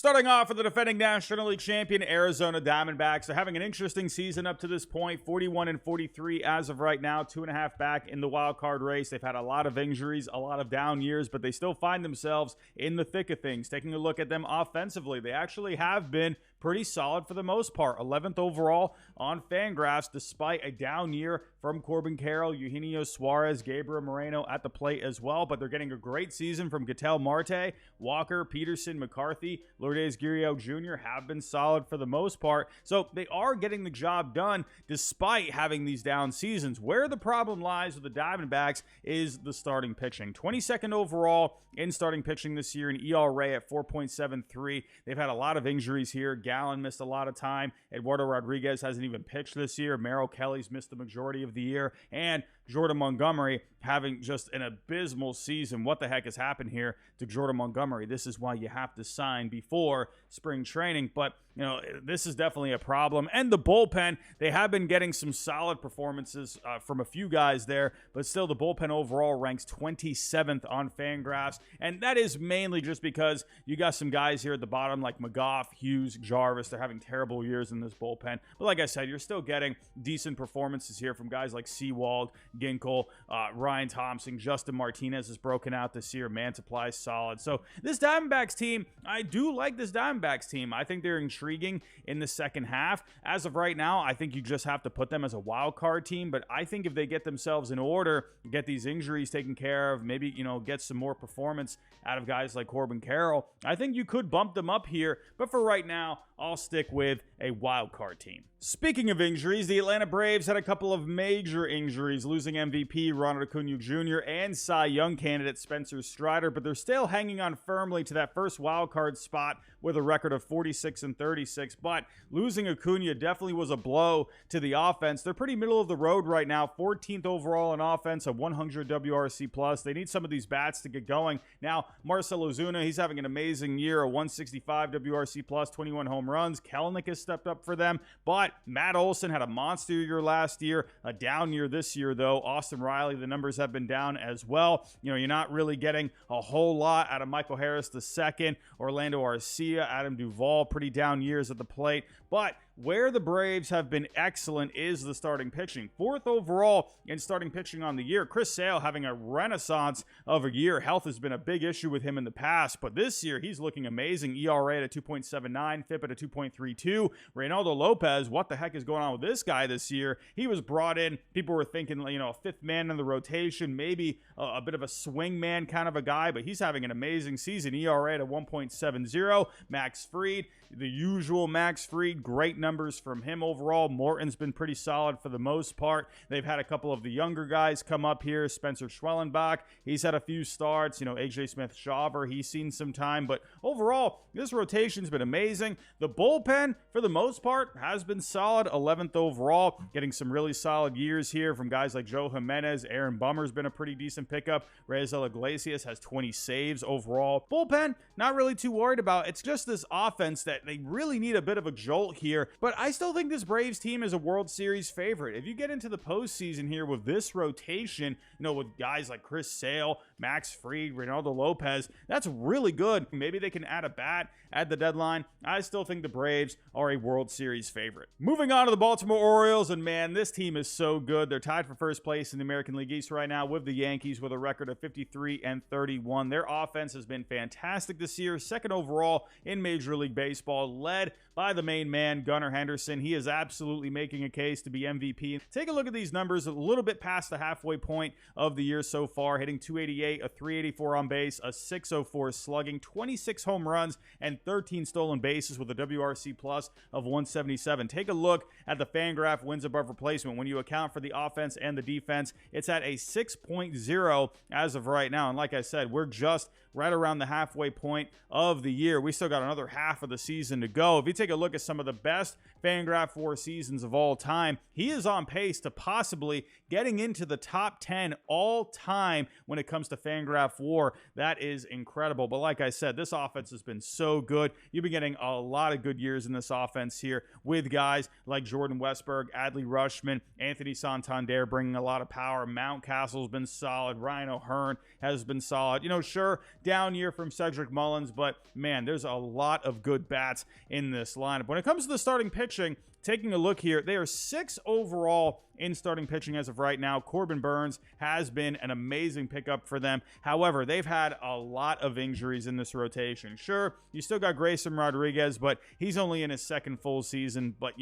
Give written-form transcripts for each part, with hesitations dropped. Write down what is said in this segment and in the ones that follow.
Starting off with the defending National League champion Arizona Diamondbacks. They're having an interesting season up to this point, 41-43 as of right now, 2.5 back in the wild card race. They've had a lot of injuries, a lot of down years, but they still find themselves in the thick of things. Taking a look at them offensively, they actually have been pretty solid for the most part. 11th overall on Fangraphs, despite a down year from Corbin Carroll, Eugenio Suarez, Gabriel Moreno at the plate as well. But they're getting a great season from Ketel Marte, Walker, Peterson, McCarthy, Lourdes Gurriel Jr. have been solid for the most part. So they are getting the job done despite having these down seasons. Where the problem lies with the Diamondbacks is the starting pitching. 22nd overall in starting pitching this year, an ERA at 4.73. They've had a lot of injuries here. Gallen missed a lot of time. Eduardo Rodriguez hasn't even pitched this year. Merrill Kelly's missed the majority of the year. And Jordan Montgomery having just an abysmal season. What the heck has happened here to Jordan Montgomery? This is why you have to sign before spring training. But, you know, this is definitely a problem. And the bullpen, they have been getting some solid performances from a few guys there. But still, the bullpen overall ranks 27th on Fangraphs. And that is mainly just because you got some guys here at the bottom like McGough, Hughes, Jarvis. They're having terrible years in this bullpen. But like I said, you're still getting decent performances here from guys like Sewald, Ginkel, Ryan Thompson, Justin Martinez has broken out this year. Mantiply solid. So this Diamondbacks team, I do like this Diamondbacks team. I think they're intriguing in the second half. As of right now, I think you just have to put them as a wild card team. But I think if they get themselves in order, get these injuries taken care of, maybe, you know, get some more performance out of guys like Corbin Carroll, I think you could bump them up here. But for right now, I'll stick with a wild card team. Speaking of injuries, the Atlanta Braves had a couple of major injuries, losing MVP Ronald Acuna Jr. and Cy Young candidate Spencer Strider, but they're still hanging on firmly to that first wild card spot with a record of 46-36. But losing Acuna definitely was a blow to the offense. They're pretty middle of the road right now, 14th overall in offense, a 100 WRC plus. They need some of these bats to get going. Now, Marcell Ozuna, he's having an amazing year, a 165 WRC plus, 21 home runs. Kelenic has stepped up for them, but Matt Olson had a monster year last year, a down year this year, though. Austin Riley, the numbers have been down as well. You know, you're not really getting a whole lot out of Michael Harris II, Orlando Arcia, Adam Duvall, pretty down years at the plate. But where the Braves have been excellent is the starting pitching. 4th overall in starting pitching on the year. Chris Sale having a renaissance of a year. Health has been a big issue with him in the past, but this year he's looking amazing. ERA at a 2.79, FIP at a 2.32. Reynaldo Lopez, what the heck is going on with this guy this year? He was brought in. People were thinking, you know, a fifth man in the rotation, maybe a bit of a swing man kind of a guy, but he's having an amazing season. ERA at a 1.70. Max Fried, the usual Max Fried, great numbers from him overall. Morton's been pretty solid for the most part. They've had a couple of the younger guys come up here. Spencer Schwellenbach, he's had a few starts. You know, AJ Smith-Shawver, he's seen some time. But overall, this rotation's been amazing. The bullpen, for the most part, has been solid. 11th overall, getting some really solid years here from guys like Joe Jimenez. Aaron Bummer's been a pretty decent pickup. Raisel Iglesias has 20 saves overall. Bullpen, not really too worried about. It's just this offense that they really need a bit of a jolt here. But I still think this Braves team is a World Series favorite. If you get into the postseason here with this rotation, you know, with guys like Chris Sale, Max Fried, Reynaldo Lopez, that's really good. Maybe they can add a bat at the deadline. I still think the Braves are a World Series favorite. Moving on to the Baltimore Orioles, and man, this team is so good. They're tied for first place in the American League East right now with the Yankees with a record of 53-31. Their offense has been fantastic this year. 2nd overall in Major League Baseball, led by the main man, Gunnar Henderson. He is absolutely making a case to be MVP. Take a look at these numbers a little bit past the halfway point of the year so far, hitting 288, a 384 on base, a 604 slugging, 26 home runs, and 13 stolen bases with a WRC plus of 177. Take a look at the Fangraph wins above replacement. When you account for the offense and the defense, it's at a 6.0 as of right now. And like I said, we're just right around the halfway point of the year. We still got another half of the season to go. If you take a look at some of the best Fangraph 4 seasons of all time, he is on pace to possibly getting into the top 10 all time when it comes to Fangraph WAR. That is incredible. But like I said, this offense has been so good. You've been getting a lot of good years in this offense here with guys like Jordan Westberg, Adley Rutschman, Anthony Santander bringing a lot of power. Mountcastle's been solid. Ryan O'Hearn has been solid. You know, sure, down year from Cedric Mullins, but man, there's a lot of good bats in this lineup. When it comes to the starting pitching, taking a look here, they are 6 overall in starting pitching as of right now. Corbin Burnes has been an amazing pickup for them. However, they've had a lot of injuries in this rotation. Sure, you still got Grayson Rodriguez, but he's only in his second full season. But,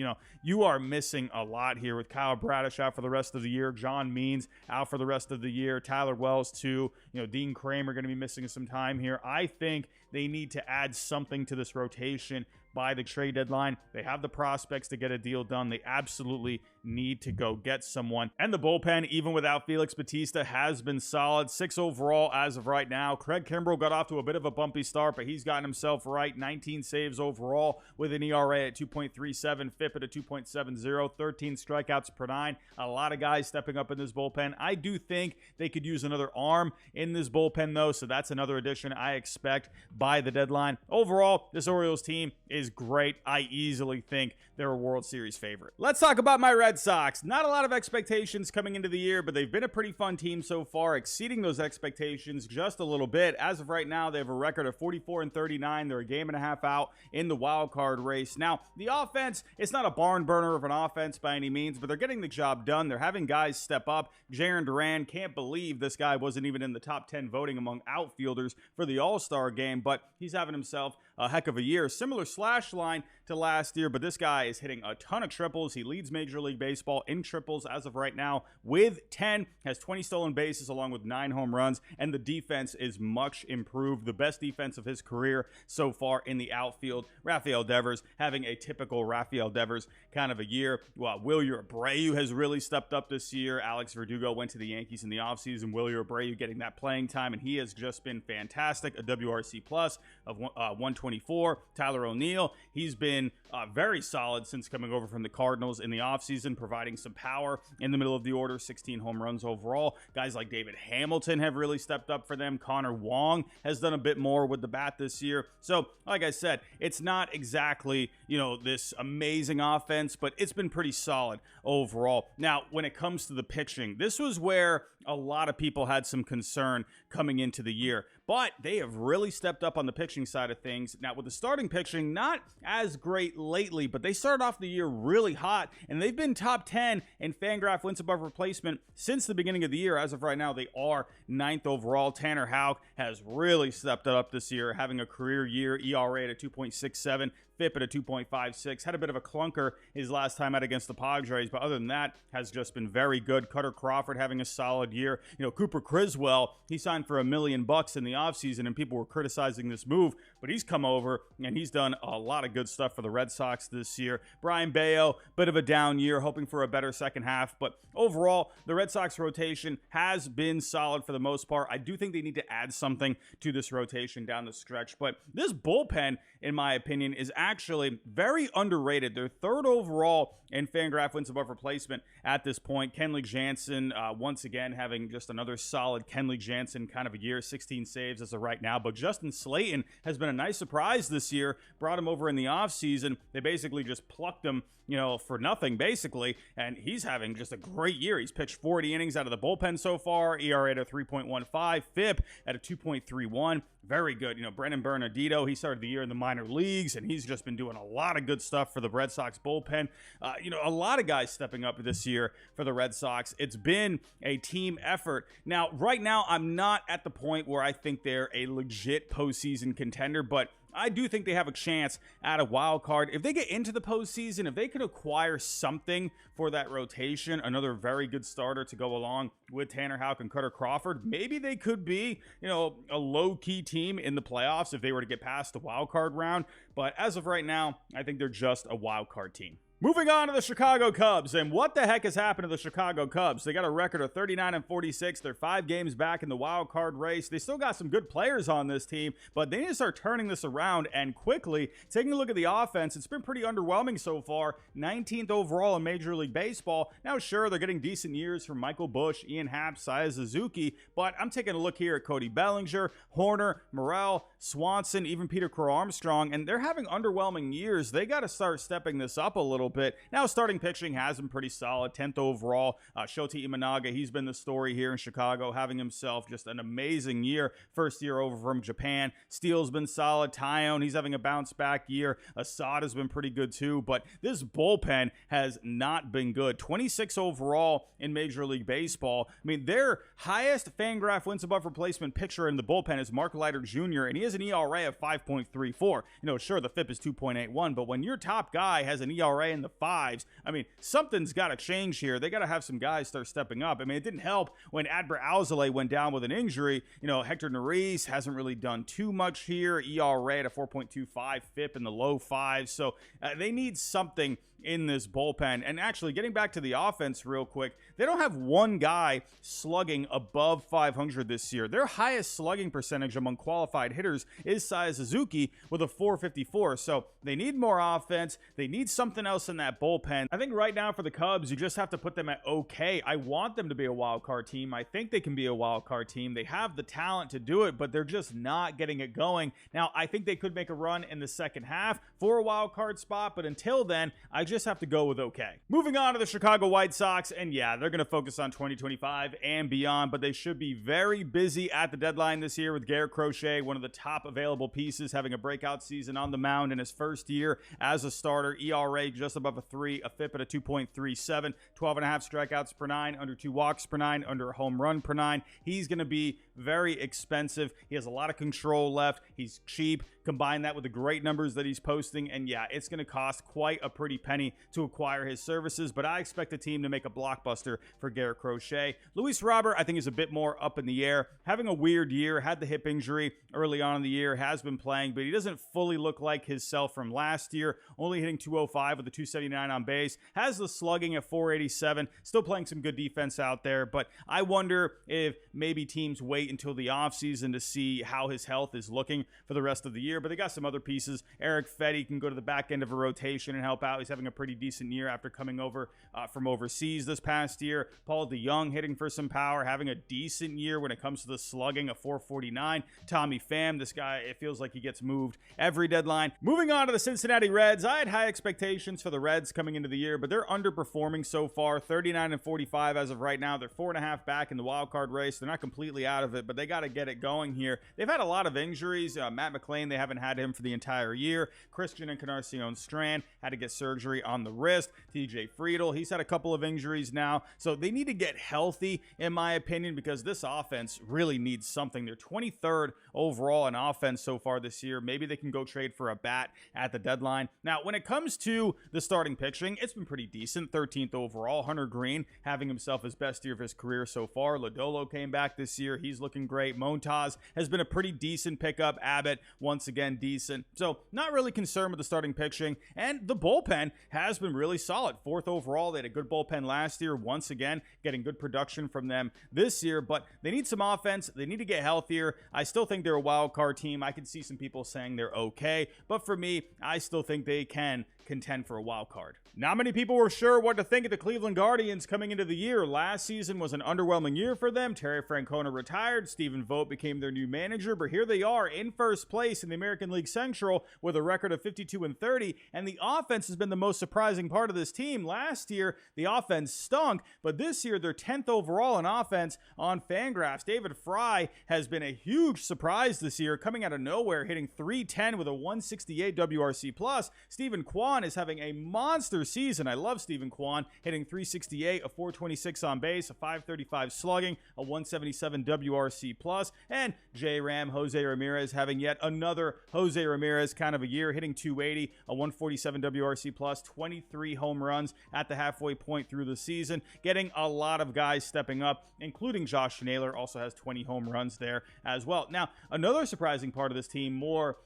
you are missing a lot here with Kyle Bradish out for the rest of the year. John Means out for the rest of the year. Tyler Wells, too. Dean Kramer going to be missing some time here. I think they need to add something to this rotation by the trade deadline. They have the prospects to get a deal done. They absolutely need to go get someone. And the bullpen, even without Felix Bautista, has been solid. 6 overall as of right now. Craig Kimbrell got off to a bit of a bumpy start, but he's gotten himself right. 19 saves overall with an ERA at 2.37, FIP at a 2.70, 13 strikeouts per 9. A lot of guys stepping up in this bullpen. I do think they could use another arm in this bullpen, though, so that's another addition I expect by the deadline. Overall, this Orioles team is great. I easily think they're a World Series favorite. Let's talk about my Red Sox. Not a lot of expectations coming into the year, but they've been a pretty fun team so far, exceeding those expectations just a little bit. As of right now, they have a record of 44-39. They're a game and a half out in the wild card race. Now, the offense, it's not a barn burner of an offense by any means, but they're getting the job done. They're having guys step up. Jarren Duran, can't believe this guy wasn't even in the top 10 voting among outfielders for the All-Star game, but he's having himself a heck of a year. Similar slash line to last year, but this guy is hitting a ton of triples. He leads Major League Baseball in triples as of right now with 10, has 20 stolen bases along with 9 home runs, and the defense is much improved. The best defense of his career so far in the outfield. Rafael Devers having a typical Rafael Devers kind of a year. Well, Wilyer Abreu has really stepped up this year. Alex Verdugo went to the Yankees in the offseason. Wilyer Abreu getting that playing time, and he has just been fantastic. A WRC plus of 124. Tyler O'Neill, he's been very solid since coming over from the Cardinals in the offseason, providing some power in the middle of the order, 16 home runs overall. Guys like David Hamilton have really stepped up for them. Connor Wong has done a bit more with the bat this year. So, like I said, it's not exactly, this amazing offense, but it's been pretty solid overall. Now, when it comes to the pitching, this was where a lot of people had some concern coming into the year, but they have really stepped up on the pitching side of things. Now, with the starting pitching, not as great lately, but they started off the year really hot, and they've been top 10 in Fangraph wins above replacement since the beginning of the year. As of right now, they are 9th overall. Tanner Houck has really stepped up this year, having a career year, ERA at a 2.67, FIP at a 2.56. Had a bit of a clunker his last time out against the Padres, but other than that, has just been very good. Cutter Crawford having a solid year. Cooper Criswell, he signed for $1 million in the offseason, and people were criticizing this move, but he's come over, and he's done a lot of good stuff for the Red Sox this year. Brian Bayo, bit of a down year, hoping for a better second half, but overall, the Red Sox rotation has been solid for the most part. I do think they need to add something to this rotation down the stretch, but this bullpen, in my opinion, is actually very underrated. They're 3rd overall in Fangraph wins above replacement at this point. Kenley Jansen, once again, having just another solid Kenley Jansen kind of a year, 16 saves as of right now. But Justin Slayton has been a nice surprise this year. Brought him over in the offseason. They basically just plucked him, for nothing, basically. And he's having just a great year. He's pitched 40 innings out of the bullpen so far. ERA at a 3.15. FIP at a 2.31. Very good. Brennan Bernardino, he started the year in the minor leagues, and he's just been doing a lot of good stuff for the Red Sox bullpen. A lot of guys stepping up this year for the Red Sox. It's been a team effort. Now, right now, I'm not at the point where I think they're a legit postseason contender, but I do think they have a chance at a wild card. If they get into the postseason, if they could acquire something for that rotation, another very good starter to go along with Tanner Houck and Cutter Crawford, maybe they could be, a low-key team in the playoffs if they were to get past the wild card round. But as of right now, I think they're just a wild card team. Moving on to the Chicago Cubs, and what the heck has happened to the Chicago Cubs? They got a record of 39-46. They're 5 games back in the wild card race. They still got some good players on this team, but they need to start turning this around and quickly. Taking a look at the offense, it's been pretty underwhelming so far. 19th overall in Major League Baseball. Now, sure, they're getting decent years from Michael Busch, Ian Happ, Seiya Suzuki, but I'm taking a look here at Cody Bellinger, Horner, Morel, Swanson, even Peter Crow Armstrong, and they're having underwhelming years. They got to start stepping this up a little little bit. Now, starting pitching has been pretty solid, 10th overall. Shota Imanaga, he's been the story here in Chicago, having himself just an amazing year. First year over from Japan. Steele's been solid. Tyone, he's having a bounce back year. Assad has been pretty good too, but this bullpen has not been good. 26 overall in Major League Baseball. I mean, their highest Fangraph wins above replacement pitcher in the bullpen is Mark Leiter Jr., and he has an ERA of 5.34. Sure, the FIP is 2.81, but when your top guy has an ERA in the fives, I mean, something's got to change here. They got to have some guys start stepping up. I mean, it didn't help when Adbert Alzolay went down with an injury. Hector Neris hasn't really done too much here. ERA at a 4.25, FIP in the low fives. So they need something in this bullpen. And actually, getting back to the offense real quick, they don't have one guy slugging above 500 this year. Their highest slugging percentage among qualified hitters is Seiya Suzuki with a 454. So they need more offense. They need something else in that bullpen. I think right now for the Cubs, you just have to put them at okay. I want them to be a wild card team. I think they can be a wild card team. They have the talent to do it, but they're just not getting it going. Now, I think they could make a run in the second half for a wild card spot, but until then, I just have to go with okay. Moving on to the Chicago White Sox, and yeah, they're going to focus on 2025 and beyond, but they should be very busy at the deadline this year with Garrett Crochet, one of the top available pieces, having a breakout season on the mound in his first year as a starter. ERA just above a 3, a FIP at a 2.37, 12.5 strikeouts per 9, under 2 walks per 9, under a home run per 9. He's going to be very expensive. He has a lot of control left. He's cheap. Combine that with the great numbers that he's posting, and yeah, it's going to cost quite a pretty penny to acquire his services, but I expect the team to make a blockbuster for Garrett Crochet. Luis Robert, I think, is a bit more up in the air. Having a weird year, had the hip injury early on in the year, has been playing, but he doesn't fully look like his self from last year, only hitting 205 with a 279 on base, has the slugging at 487, still playing some good defense out there, but I wonder if maybe teams wait until the offseason to see how his health is looking for the rest of the year, but they got some other pieces. Eric Fetty can go to the back end of a rotation and help out. He's having a pretty decent year after coming over from overseas this past year. Paul DeYoung hitting for some power, having a decent year when it comes to the slugging, a 449. Tommy Pham, this guy, it feels like he gets moved every deadline. Moving on to the Cincinnati Reds, I had high expectations for the Reds coming into the year, but they're underperforming so far, 39-45 as of right now. They're 4.5 back in the wild card race. They're not completely out of it, but they got to get it going here. They've had a lot of injuries. Matt McClain, they haven't had him for the entire year. Christian Encarnacion Strand had to get surgery on the wrist. TJ Friedel, he's had a couple of injuries now. So they need to get healthy, in my opinion, because this offense really needs something. They're 23rd overall in offense so far this year. Maybe they can go trade for a bat at the deadline. Now, when it comes to the starting pitching, it's been pretty decent. 13th overall. Hunter Green having himself his best year of his career so far. Lodolo came back this year. He's looking great. Montas has been a pretty decent pickup. Abbott, once again, decent. So not really concerned with the starting pitching. And the bullpen has been really solid. 4th overall. They had a good bullpen last year. Once again, getting good production from them this year. But they need some offense. They need to get healthier. I still think they're a wild card team. I can see some people saying they're okay. But for me, I still think they can contend for a wild card. Not many people were sure what to think of the Cleveland Guardians coming into the year. Last season was an underwhelming year for them. Terry Francona retired. Stephen Vogt became their new manager, but here they are in first place in the American League Central with a record of 52-30, and the offense has been the most surprising part of this team. Last year, the offense stunk, but this year they're 10th overall in offense on Fangraphs. David Fry has been a huge surprise this year, coming out of nowhere, hitting .310 with a 168 WRC+. Stephen Kwan is having a monster season. I love Stephen Kwan, hitting .368, a 426 on base, a 535 slugging, a 177 WRC+, and J-Ram, Jose Ramirez, having yet another Jose Ramirez kind of a year, hitting .280, a 147 WRC+, 23 home runs at the halfway point through the season, getting a lot of guys stepping up, including Josh Naylor, also has 20 home runs there as well. Now, another surprising part of this team, more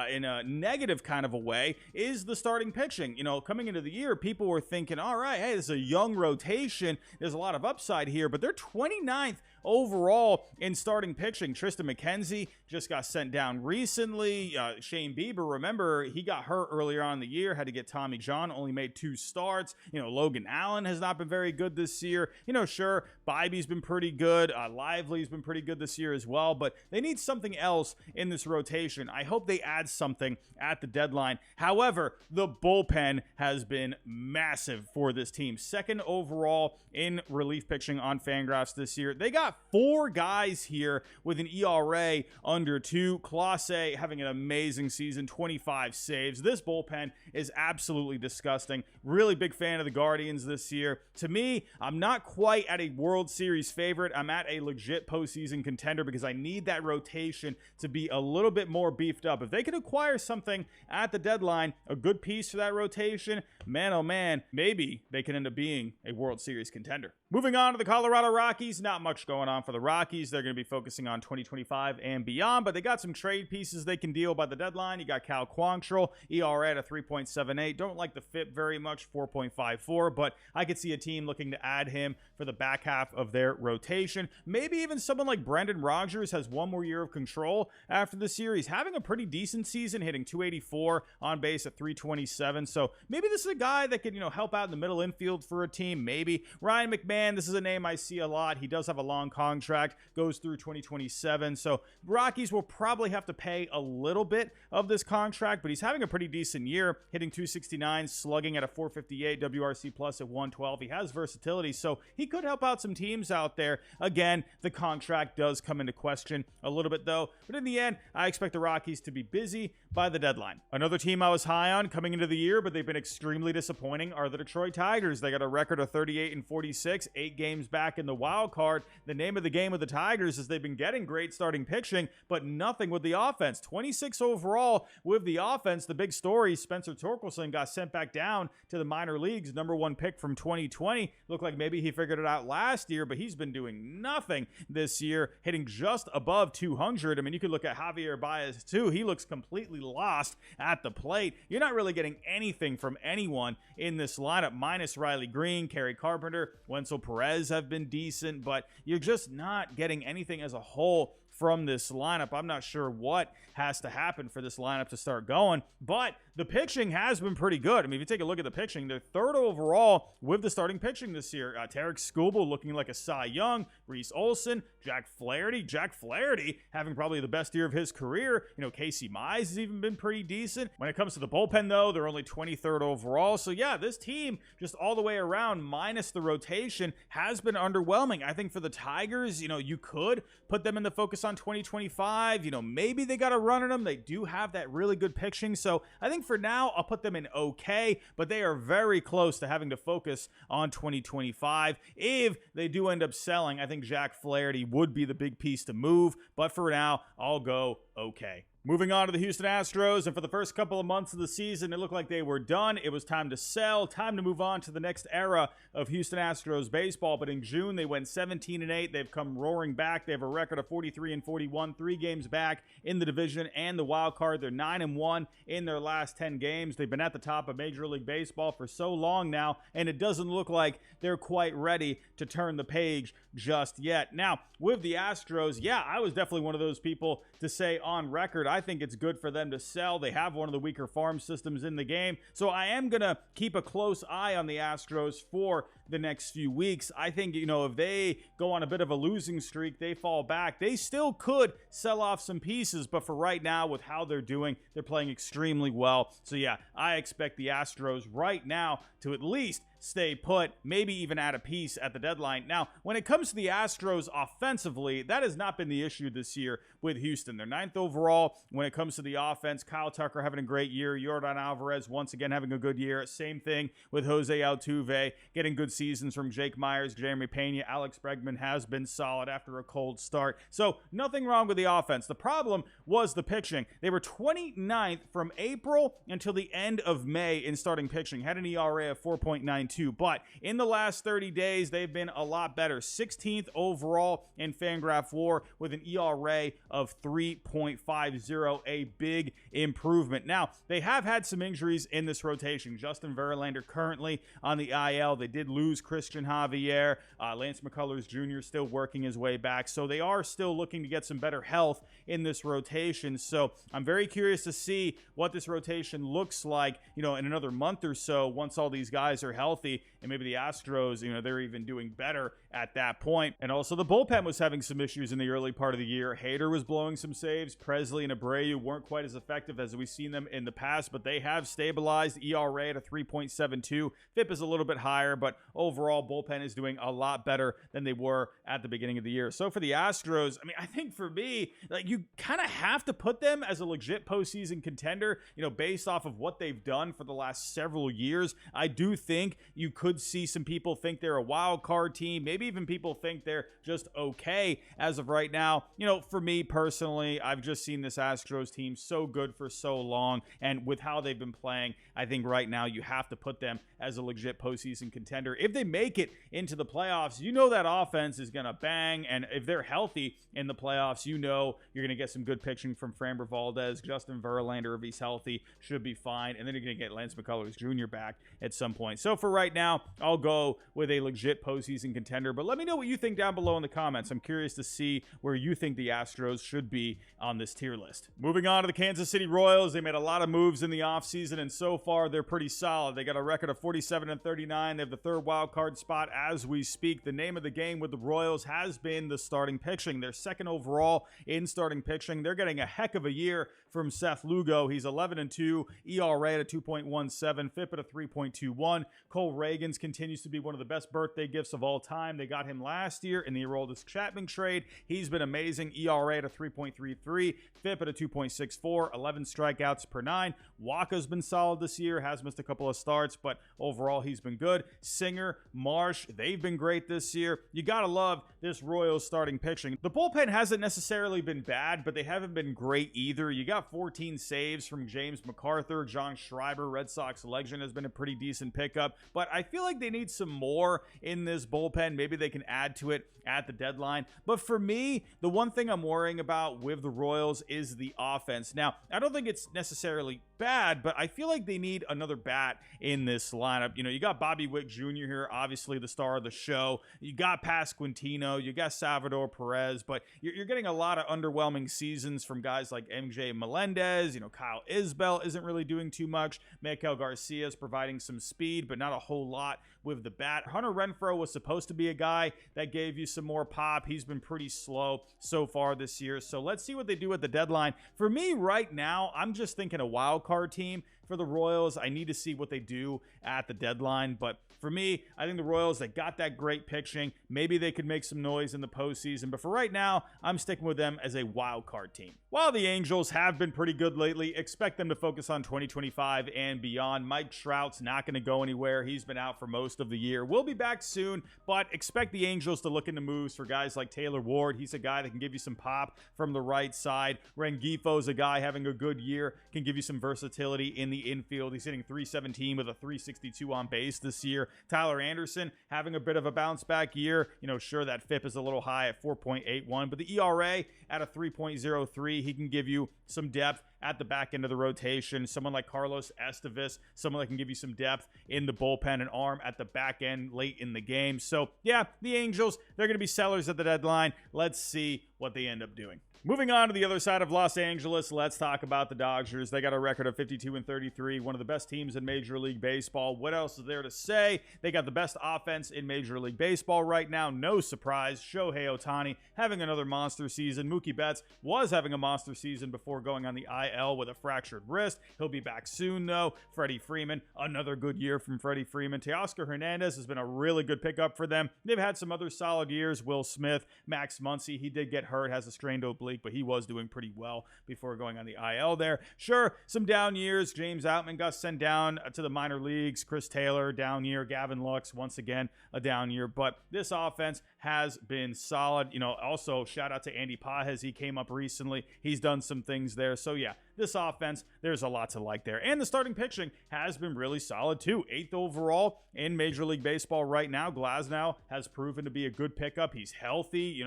in a negative kind of a way, is the starting pitching. Coming into the year, people were thinking, all right, hey, this is a young rotation. There's a lot of upside here, but they're 29th overall in starting pitching, Tristan McKenzie just got sent down recently. Shane Bieber, remember, he got hurt earlier on in the year, had to get Tommy John, only made 2 starts. Logan Allen has not been very good this year. Sure, Bibby's been pretty good. Lively's been pretty good this year as well, but they need something else in this rotation. I hope they add something at the deadline. However, the bullpen has been massive for this team. Second overall in relief pitching on Fangraphs this year. They got 4 guys here with an ERA under 2. Clase having an amazing season, 25 saves. This bullpen is absolutely disgusting. Really big fan of the Guardians this year. To me, I'm not quite at a World Series favorite. I'm at a legit postseason contender because I need that rotation to be a little bit more beefed up. If they could acquire something at the deadline, a good piece for that rotation, man, oh man, maybe they can end up being a World Series contender. Moving on to the Colorado Rockies, not much going on for the Rockies. They're going to be focusing on 2025 and beyond, but they got some trade pieces they can deal by the deadline. You got Cal Quantrill, ERA at a 3.78. Don't like the FIP very much, 4.54, but I could see a team looking to add him for the back half of their rotation. Maybe even someone like Brendan Rodgers has one more year of control after the series. Having a pretty decent season, hitting 284 on base at 327. So maybe this is a guy that could, help out in the middle infield for a team. Maybe Ryan McMahon, this is a name I see a lot. He does have a long contract, goes through 2027. So Rockies will probably have to pay a little bit of this contract, but he's having a pretty decent year, hitting 269, slugging at a 458, WRC plus at 112. He has versatility, so he could help out some teams out there. Again, the contract does come into question a little bit though, but in the end, I expect the Rockies to be busy by the deadline. Another team I was high on coming into the year, but they've been extremely disappointing, are the Detroit Tigers. They got a record of 38-46, 8 games back in the wild card. The name of the game with the Tigers is they've been getting great starting pitching, but nothing with the offense. 26 overall with the offense. The big story, Spencer Torkelson got sent back down to the minor leagues, #1 pick from 2020. Looked like maybe he figured it out last year, but he's been doing nothing this year, hitting just above 200. I mean, you could look at Javier Baez too. He looks completely lost at the plate. You're not really getting anything from anyone in this lineup, minus Riley Green, Kerry Carpenter, Wenzel Perez have been decent, but you're just not getting anything as a whole from this lineup. I'm not sure what has to happen for this lineup to start going, but the pitching has been pretty good. I mean, if you take a look at the pitching, they're 3rd overall with the starting pitching this year. Tarek Skubal looking like a Cy Young, Reese Olson, Jack Flaherty having probably the best year of his career. Casey Mize has even been pretty decent. When it comes to the bullpen, though, they're only 23rd overall. So yeah, this team, just all the way around, minus the rotation, has been underwhelming. I think for the Tigers, you could put them in the focus on 2025. Maybe they got a run at them. They do have that really good pitching. So I think for now, I'll put them in okay, but they are very close to having to focus on 2025. If they do end up selling, I think Jack Flaherty would be the big piece to move, but for now, I'll go okay. Moving on to the Houston Astros, and for the first couple of months of the season, it looked like they were done. It was time to sell, time to move on to the next era of Houston Astros baseball. But in June, they went 17-8. They've come roaring back. They have a record of 43-41, 3 games back in the division and the wild card. They're 9-1 in their last 10 games. They've been at the top of Major League Baseball for so long now, and it doesn't look like they're quite ready to turn the page just yet. Now, with the Astros, yeah, I was definitely one of those people to say on record, I think it's good for them to sell. They have one of the weaker farm systems in the game. So I am going to keep a close eye on the Astros for the next few weeks. I think, if they go on a bit of a losing streak, they fall back, they still could sell off some pieces. But for right now, with how they're doing, they're playing extremely well. So yeah, I expect the Astros right now to at least stay put, maybe even add a piece at the deadline. Now, when it comes to the Astros offensively, that has not been the issue this year with Houston. They're 9th overall when it comes to the offense. Kyle Tucker having a great year. Yordan Alvarez once again having a good year. Same thing with Jose Altuve, getting good seasons from Jake Myers, Jeremy Pena. Alex Bregman has been solid after a cold start. So nothing wrong with the offense. The problem was the pitching. They were 29th from April until the end of May in starting pitching. Had an ERA of 4.92. But in the last 30 days, they've been a lot better. 16th overall in Fangraph WAR with an ERA of 3.50, a big improvement. Now, they have had some injuries in this rotation. Justin Verlander currently on the IL. They did lose lose Christian Javier. Lance McCullers Jr. still working his way back. So they are still looking to get some better health in this rotation. So I'm very curious to see what this rotation looks like, in another month or so once all these guys are healthy, and maybe the Astros, they're even doing better at that point. And also the bullpen was having some issues in the early part of the year. Hader was blowing some saves. Presley and Abreu weren't quite as effective as we've seen them in the past, but they have stabilized. ERA at a 3.72. FIP is a little bit higher, but overall bullpen is doing a lot better than they were at the beginning of the year. So for the Astros, I think for me, you kind of have to put them as a legit postseason contender, based off of what they've done for the last several years. I do think you could see some people think they're a wild card team. Maybe even people think they're just okay as of right now. For me personally, I've just seen this Astros team so good for so long, and with how they've been playing, I think right now you have to put them as a legit postseason contender. If they make it into the playoffs, that offense is going to bang, and if they're healthy in the playoffs, you're going to get some good pitching from Framber Valdez. Justin Verlander, if he's healthy, should be fine, and then you're going to get Lance McCullers Jr. back at some point. So for right now, I'll go with a legit postseason contender, but let me know what you think down below in the comments. I'm curious to see where you think the Astros should be on this tier list. Moving on to the Kansas City Royals. They made a lot of moves in the offseason, and so far they're pretty solid. They got a record of 47-39. They have the third wild card spot as we speak. The name of the game with the Royals has been the starting pitching. They're second overall in starting pitching. They're getting a heck of a year from Seth Lugo. He's 11-2, ERA at a 2.17, FIP at a 3.21. Cole Reagans continues to be one of the best birthday gifts of all time. They got him last year in the Aroldis Chapman trade. He's been amazing. ERA at a 3.33, FIP at a 2.64, 11 strikeouts per 9. Waka's been solid this year, has missed a couple of starts, but overall he's been good. Singer, Marsh, they've been great this year. You gotta love this Royals starting pitching. The bullpen hasn't necessarily been bad, but they haven't been great either. You got 14 saves from James McArthur. John Schreiber, Red Sox legend, has been a pretty decent pickup, but I feel like they need some more in this bullpen. Maybe they can add to it at the deadline. But for me, the one thing I'm worrying about with the Royals is the offense. Now, I don't think it's necessarily bad, but I feel like they need another bat in this lineup. You got Bobby Wick Jr. here, obviously the star of the show. You got Pasquantino, you got Salvador Perez, but you're getting a lot of underwhelming seasons from guys like MJ Melendez. Kyle Isbell isn't really doing too much. Miguel Garcia is providing some speed, but not a whole lot with the bat. Hunter Renfroe was supposed to be a guy that gave you some more pop. He's been pretty slow so far this year. So let's see what they do at the deadline. For me right now, I'm just thinking a wild card team for the Royals. I need to see what they do at the deadline, but for me, I think the Royals, they got that great pitching. Maybe they could make some noise in the postseason, but for right now, I'm sticking with them as a wild card team. While the Angels have been pretty good lately, expect them to focus on 2025 and beyond. Mike Trout's not going to go anywhere. He's been out for most of the year. We'll be back soon, but expect the Angels to look into moves for guys like Taylor Ward. He's a guy that can give you some pop from the right side. Rengifo's a guy having a good year, can give you some versatility in the infield. He's hitting .317 with a .362 on base this year. Tyler Anderson having a bit of a bounce back year. Sure, that FIP is a little high at 4.81, but the ERA at a 3.03, he can give you some depth at the back end of the rotation. Someone like Carlos Estevez, someone that can give you some depth in the bullpen and arm at the back end late in the game. So yeah, the Angels, they're going to be sellers at the deadline. Let's see what they end up doing. Moving on to the other side of Los Angeles, let's talk about the Dodgers. They got a record of 52-33, one of the best teams in Major League Baseball. What else is there to say? They got the best offense in Major League Baseball right now. No surprise. Shohei Ohtani having another monster season. Mookie Betts was having a monster season before going on the IL with a fractured wrist. He'll be back soon, though. Freddie Freeman, another good year from Freddie Freeman. Teoscar Hernandez has been a really good pickup for them. They've had some other solid years. Will Smith, Max Muncy, he did get hurt, has a strained oblique, but he was doing pretty well before going on the IL there. Sure, some down years. James Outman got sent down to the minor leagues. Chris Taylor, down year. Gavin Lux, once again, a down year. But this offense has been solid. Also shout out to Andy Pajes. He came up recently. He's done some things there. So yeah, this offense, there's a lot to like there. And the starting pitching has been really solid too. 8th overall in Major League Baseball right now. Glasnow has proven to be a good pickup. He's healthy.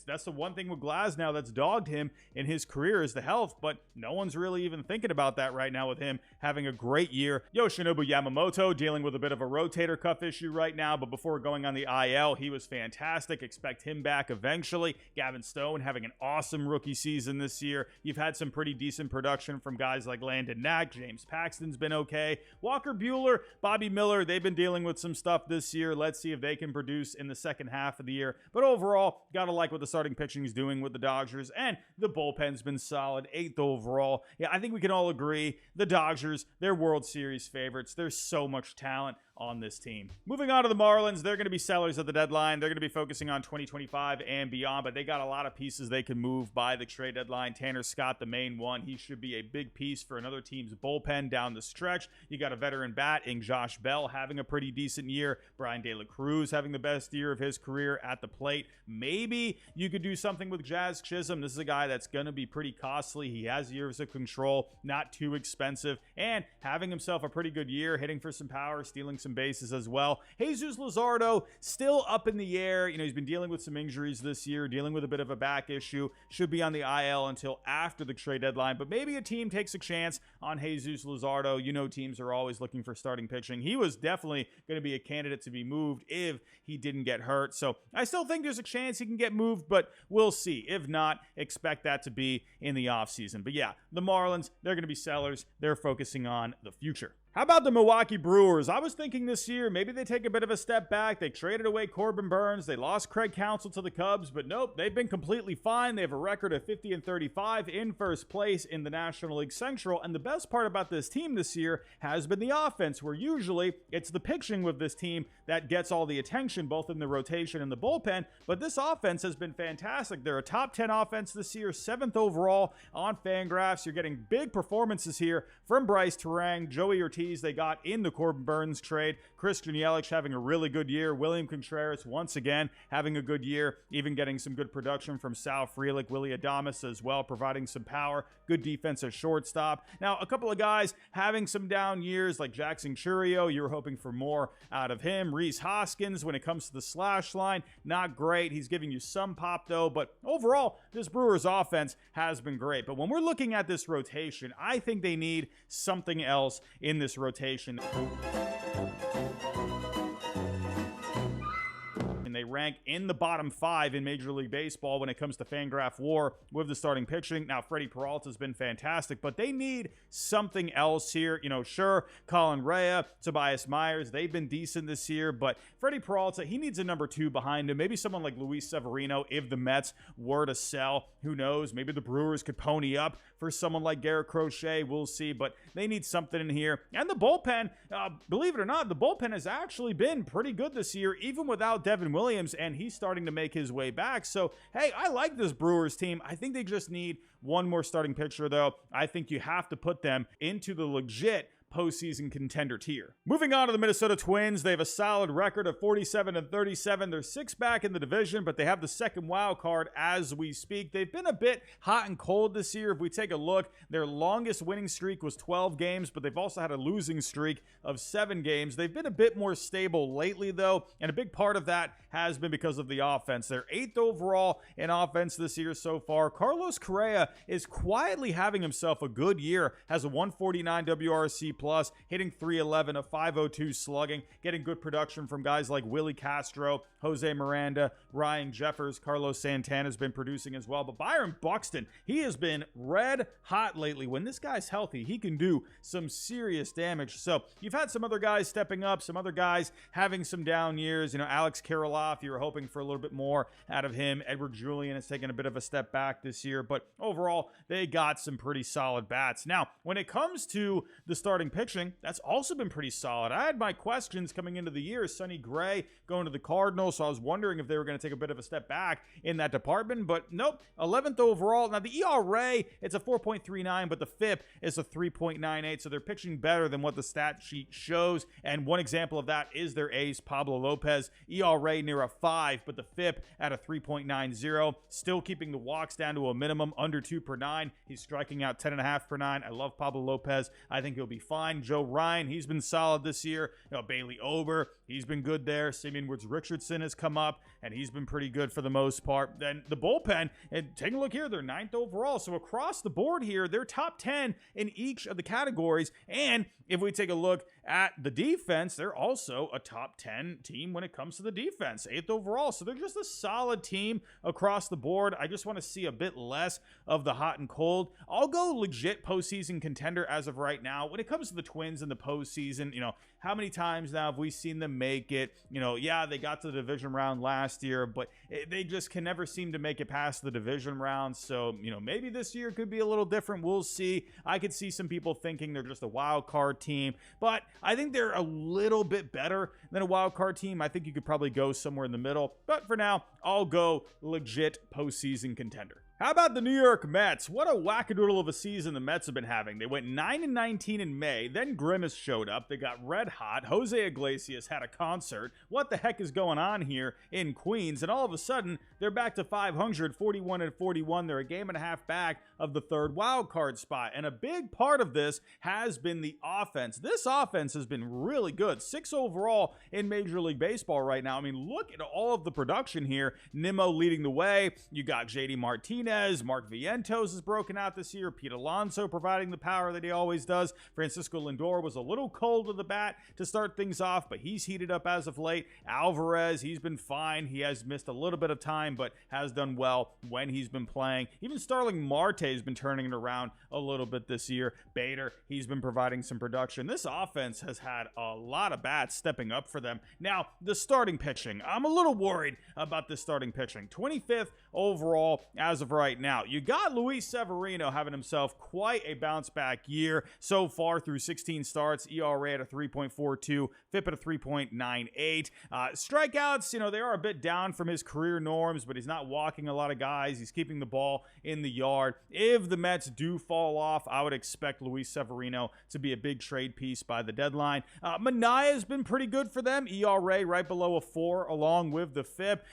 That's the one thing with Glasnow that's dogged him in his career is the health, but no one's really even thinking about that right now with him having a great year. Yoshinobu Yamamoto dealing with a bit of a rotator cuff issue right now, but before going on the IL, he was fantastic. Expect him back eventually. Gavin Stone having an awesome rookie season this year. You've had some pretty decent production from guys like Landon Knack. James Paxton's been okay. Walker Buehler, Bobby Miller, they've been dealing with some stuff this year. Let's see if they can produce in the second half of the year. But overall, gotta like what the starting pitching is doing with the Dodgers, and the bullpen's been solid. 8th overall. Yeah, I think we can all agree the Dodgers, they're World Series favorites. There's so much talent on this team. Moving on to the Marlins, they're going to be sellers at the deadline. They're going to be focusing on 2025 and beyond, but they got a lot of pieces they can move by the trade deadline. Tanner Scott, the main one. He should be a big piece for another team's bullpen down the stretch. You got a veteran bat in Josh Bell having a pretty decent year. Brian De La Cruz having the best year of his career at the plate. Maybe you could do something with Jazz Chisholm. This is a guy that's going to be pretty costly. He has years of control, not too expensive, and having himself a pretty good year, hitting for some power, stealing some bases as well. Jesus Luzardo still up in the air. He's been dealing with some injuries this year, dealing with a bit of a back issue. Should be on the IL until after the trade deadline, but maybe a team takes a chance on Jesus Luzardo. Teams are always looking for starting pitching. He was definitely going to be a candidate to be moved if he didn't get hurt. So I still think there's a chance he can get moved, but we'll see. If not, expect that to be in the offseason. But yeah, the Marlins, they're going to be sellers. They're focusing on the future. How about the Milwaukee Brewers? I was thinking this year, maybe they take a bit of a step back. They traded away Corbin Burns. They lost Craig Counsell to the Cubs, but nope, they've been completely fine. They have a record of 50-35 in first place in the National League Central. And the best part about this team this year has been the offense, where usually it's the pitching with this team that gets all the attention, both in the rotation and the bullpen. But this offense has been fantastic. They're a top 10 offense this year, 7th overall on Fangraphs. You're getting big performances here from Bryce Terang, Joey Ortiz. They got in the Corbin Burns trade. Christian Yelich having a really good year. William Contreras once again having a good year, even getting some good production from Sal Frelick, Willy Adames as well, providing some power. Good defense at shortstop. Now, a couple of guys having some down years like Jackson Chourio. You were hoping for more out of him. Rhys Hoskins, when it comes to the slash line, not great. He's giving you some pop though, but overall, this Brewers offense has been great. But when we're looking at this rotation, I think they need something else in this rotation. And they rank in the bottom 5 in Major League Baseball when it comes to Fangraph WAR with the starting pitching. Now, Freddie Peralta has been fantastic, but they need something else here. Sure, Colin Rea, Tobias Myers, they've been decent this year, but Freddie Peralta, he needs a number 2 behind him. Maybe someone like Luis Severino if the Mets were to sell. Who knows? Maybe the Brewers could pony up for someone like Garrett Crochet. We'll see, but they need something in here. And the bullpen, believe it or not, the bullpen has actually been pretty good this year, even without Devin Williams, and he's starting to make his way back. So, hey, I like this Brewers team. I think they just need one more starting pitcher, though. I think you have to put them into the legit postseason contender tier. Moving on to the Minnesota Twins, they have a solid record of 47-37. They're 6 back in the division, but they have the second wild card as we speak. They've been a bit hot and cold this year. If we take a look, their longest winning streak was 12 games, but they've also had a losing streak of 7 games. They've been a bit more stable lately, though, and a big part of that has been because of the offense. They're 8th overall in offense this year so far. Carlos Correa is quietly having himself a good year, has a 149 WRC plus, hitting .311, a .502 slugging, getting good production from guys like Willie Castro, Jose Miranda, Ryan Jeffers. Carlos Santana's been producing as well. But Byron Buxton, he has been red hot lately. When this guy's healthy, he can do some serious damage. So you've had some other guys stepping up, some other guys having some down years. Alex Kirilloff, you were hoping for a little bit more out of him. Edward Julian has taken a bit of a step back this year, but overall, they got some pretty solid bats. Now, when it comes to the starting pitching, that's also been pretty solid. I had my questions coming into the year. Sonny Gray going to the Cardinals, so I was wondering if they were going to take a bit of a step back in that department, but nope, 11th overall. Now, the ERA, it's a 4.39, but the FIP is a 3.98, so they're pitching better than what the stat sheet shows, and one example of that is their ace, Pablo Lopez. ERA near a 5, but the FIP at a 3.90, still keeping the walks down to a minimum, under 2 per 9. He's striking out 10.5 per 9. I love Pablo Lopez. I think he'll be fine. Joe Ryan, he's been solid this year. Bailey Ober, he's been good there. Simeon Woods-Richardson has come up, and he's been pretty good for the most part. Then the bullpen, and take a look here, they're 9th overall. So across the board here, they're top 10 in each of the categories. And if we take a look at the defense, they're also a top 10 team when it comes to the defense, 8th overall. So they're just a solid team across the board. I just want to see a bit less of the hot and cold. I'll go legit postseason contender as of right now. When it comes to the Twins in the postseason, how many times now have we seen them make it? Yeah, they got to the division round last year, but they just can never seem to make it past the division round. So, maybe this year could be a little different. We'll see. I could see some people thinking they're just a wild card team, but I think they're a little bit better than a wild card team. I think you could probably go somewhere in the middle, but for now, I'll go legit postseason contender. How about the New York Mets? What a wackadoodle of a season the Mets have been having. They went 9-19 in May, then Grimace showed up. They got red hot. Jose Iglesias had a concert. What the heck is going on here in Queens? And all of a sudden, they're back to 500, 41-41. They're a game and a half back of the third wild card spot. And a big part of this has been the offense. This offense has been really good. 6 overall in Major League Baseball right now. I mean, look at all of the production here. Nimmo leading the way. You got JD Martinez. Mark Vientos has broken out this year. Pete Alonso providing the power that he always does. Francisco Lindor was a little cold to the bat to start things off, but he's heated up as of late. Alvarez, he's been fine. He has missed a little bit of time, but has done well when he's been playing. Even Starling Marte has been turning it around a little bit this year. Bader, he's been providing some production. This offense has had a lot of bats stepping up for them. Now, the starting pitching. I'm a little worried about the starting pitching. 25th overall as of right now. You got Luis Severino having himself quite a bounce back year so far through 16 starts. ERA at a 3.42, FIP at a 3.98. Strikeouts, they are a bit down from his career norms, but he's not walking a lot of guys. He's keeping the ball in the yard. If the Mets do fall off, I would expect Luis Severino to be a big trade piece by the deadline. Manaea has been pretty good for them. ERA right below a 4 along with the FIP.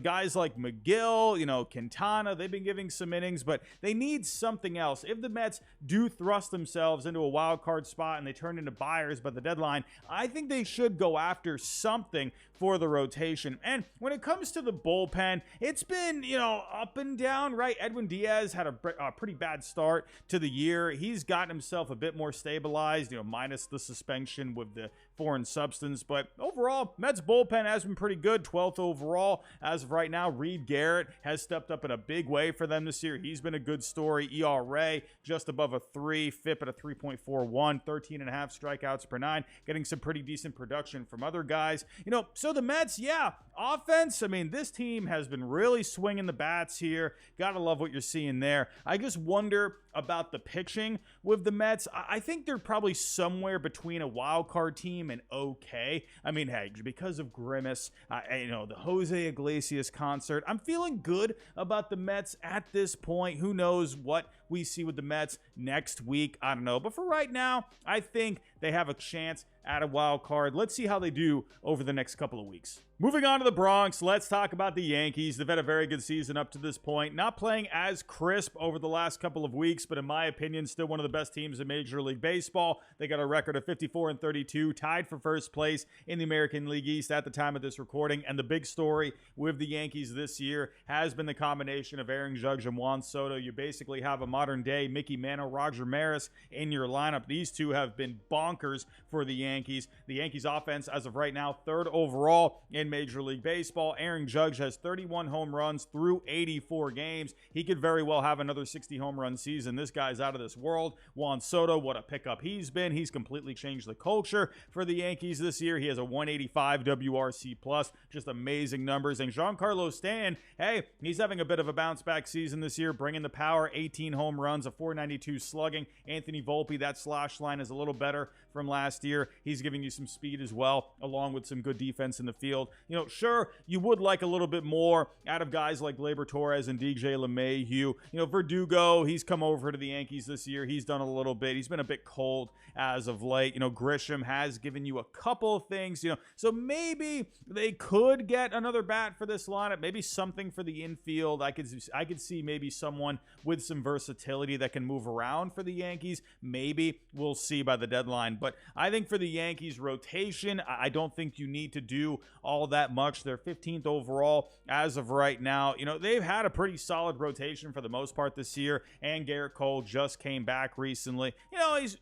Guys like McGill, Quintana, they've been giving some innings, but they need something else. If the Mets do thrust themselves into a wild card spot and they turn into buyers by the deadline, I think they should go after something for the rotation. And when it comes to the bullpen, it's been, up and down, right? Edwin Diaz had a pretty bad start to the year. He's gotten himself a bit more stabilized, minus the suspension with the foreign substance. But overall, Mets bullpen has been pretty good. 12th overall as of right now. Reed Garrett has stepped up in a big way for them this year. He's been a good story. ERA just above a 3, FIP at a 3.41, 13 and a half strikeouts per 9, getting some pretty decent production from other guys. So the Mets, yeah, offense, this team has been really swinging the bats here. Gotta love what you're seeing there. I just wonder about the pitching with the Mets. I think they're probably somewhere between a wild card team and okay. Hey, because of Grimace, the Jose Iglesias concert, I'm feeling good about the Mets at this point. Who knows what we see with the Mets next week? I don't know. But for right now, I think they have a chance at a wild card. Let's see how they do over the next couple of weeks. Moving on to the Bronx, let's talk about the Yankees. They've had a very good season up to this point. Not playing as crisp over the last couple of weeks, but in my opinion, still one of the best teams in Major League Baseball. They got a record of 54-32, tied for first place in the American League East at the time of this recording. And the big story with the Yankees this year has been the combination of Aaron Judge and Juan Soto. You basically have a modern-day Mickey Mantle, Roger Maris in your lineup. These two have been bonkers for the Yankees. The Yankees offense, as of right now, 3rd overall in Major League Baseball. Aaron Judge has 31 home runs through 84 games. He could very well have another 60 home run season. This guy's out of this world. Juan Soto, what a pickup he's been. He's completely changed the culture for the Yankees this year. He has a 185 WRC plus, just amazing numbers. And Giancarlo Stanton, hey, he's having a bit of a bounce back season this year, bringing the power, 18 home home runs, a 492 slugging. Anthony Volpe, that slash line is a little better from last year. He's giving you some speed as well, along with some good defense in the field. Sure, you would like a little bit more out of guys like Gleyber Torres and DJ LeMahieu. Verdugo, he's come over to the Yankees this year. He's done a little bit. He's been a bit cold as of late. Grisham has given you a couple of things, so maybe they could get another bat for this lineup, maybe something for the infield. I could see maybe someone with some versatility that can move around for the Yankees. Maybe we'll see by the deadline, but I think for the Yankees rotation, I don't think you need to do all that much. They're 15th overall as of right now. They've had a pretty solid rotation for the most part this year, and Garrett Cole just came back recently.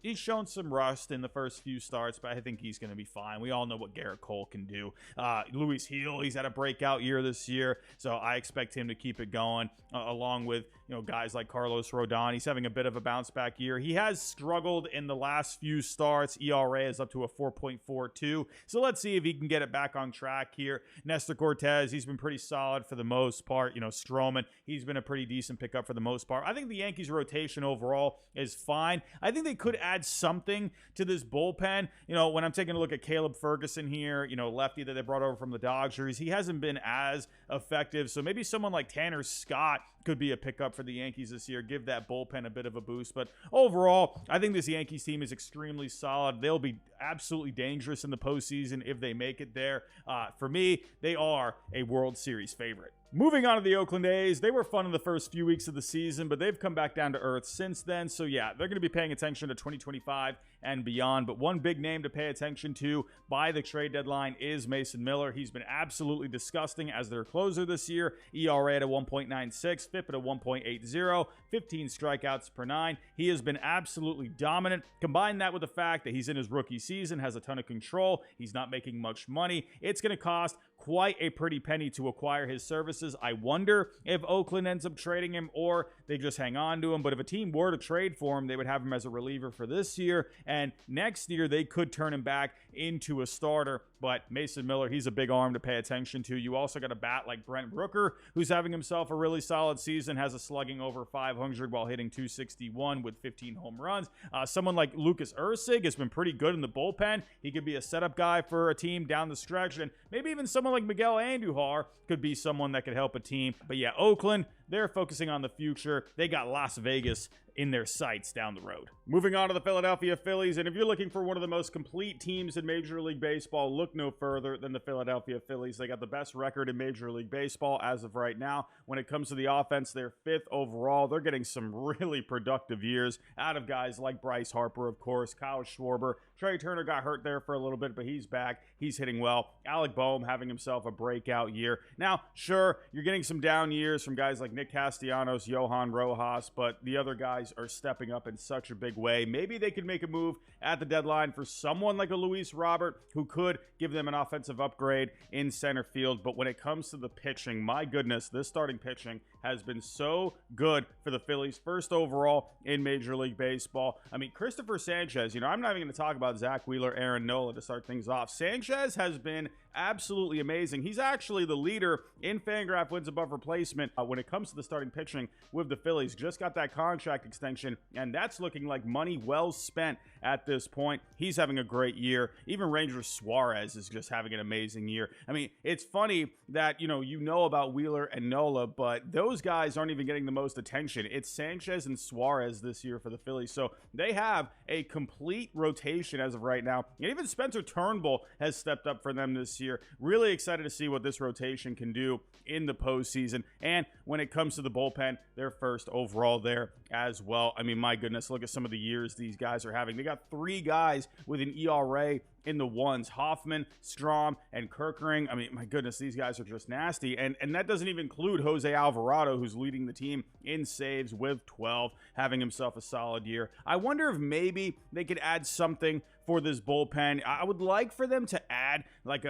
He's shown some rust in the first few starts, but I think he's going to be fine. We all know what Garrett Cole can do. Luis Gil, he's had a breakout year this year, so I expect him to keep it going, along with guys like Carlos Rodon. He's having a bit of a bounce back year. He has struggled in the last few starts. ERA is up to a 4.42, so let's see if he can get it back on track here. Nestor Cortez, he's been pretty solid for the most part. Stroman, he's been a pretty decent pickup for the most part. I think the Yankees rotation overall is fine. I think they could add something to this bullpen. When I'm taking a look at Caleb Ferguson here, lefty that they brought over from the Dodgers, he hasn't been as effective, so maybe someone like Tanner Scott could be a pickup for the Yankees this year, give that bullpen a bit of a boost. But overall, I think this Yankees team is extremely solid. They'll be absolutely dangerous in the postseason if they make it there. For me, they are a World Series favorite. Moving on to the Oakland A's, they were fun in the first few weeks of the season, but they've come back down to earth since then. So yeah, they're going to be paying attention to 2025 and beyond. But one big name to pay attention to by the trade deadline is Mason Miller. He's been absolutely disgusting as their closer this year. ERA at a 1.96, FIP at a 1.80, 15 strikeouts per 9. He has been absolutely dominant. Combine that with the fact that he's in his rookie season, has a ton of control. He's not making much money. It's going to cost quite a pretty penny to acquire his services. I wonder if Oakland ends up trading him or they just hang on to him. But if a team were to trade for him, they would have him as a reliever for this year. And next year, they could turn him back into a starter. But Mason Miller, he's a big arm to pay attention to. You also got a bat like Brent Rooker, who's having himself a really solid season, has a slugging over 500 while hitting 261 with 15 home runs. Someone like Lucas Erceg has been pretty good in the bullpen. He could be a setup guy for a team down the stretch. And maybe even someone like Miguel Andujar could be someone that could help a team. But yeah, Oakland, they're focusing on the future. They got Las Vegas in their sights down the road. Moving on to the Philadelphia Phillies, and if you're looking for one of the most complete teams in Major League Baseball, look no further than the Philadelphia Phillies. They got the best record in Major League Baseball as of right now. When it comes to the offense, they're 5th overall. They're getting some really productive years out of guys like Bryce Harper, of course, Kyle Schwarber. Trey Turner got hurt there for a little bit, but he's back. He's hitting well. Alec Boehm having himself a breakout year. Now, sure, you're getting some down years from guys like Nick Castellanos, Johan Rojas, but the other guys are stepping up in such a big way. Maybe they could make a move at the deadline for someone like a Luis Robert who could give them an offensive upgrade in center field. But when it comes to the pitching, my goodness, this starting pitching has been so good for the Phillies, 1st overall in Major League Baseball. I mean, Christopher Sanchez, I'm not even going to talk about Zach Wheeler, Aaron Nola to start things off. Sanchez has been absolutely amazing. He's actually the leader in Fangraph wins above replacement when it comes to the starting pitching with the Phillies. Just got that contract extension, and that's looking like money well spent at this point. He's having a great year. Even Ranger Suarez is just having an amazing year. I mean, it's funny that, you know about Wheeler and Nola, but those guys aren't even getting the most attention. It's Sanchez and Suarez this year for the Phillies. So they have a complete rotation as of right now. And even Spencer Turnbull has stepped up for them this year. Really excited to see what this rotation can do in the postseason. And when it comes to the bullpen, they're 1st overall there as well. I mean, my goodness, look at some of the years these guys are having. They got 3 guys with an ERA in the ones: Hoffman, Strom, and Kerkering. I mean, my goodness, these guys are just nasty. And that doesn't even include Jose Alvarado, who's leading the team in saves with 12, having himself a solid year. I wonder if maybe they could add something for this bullpen. I would like for them to add like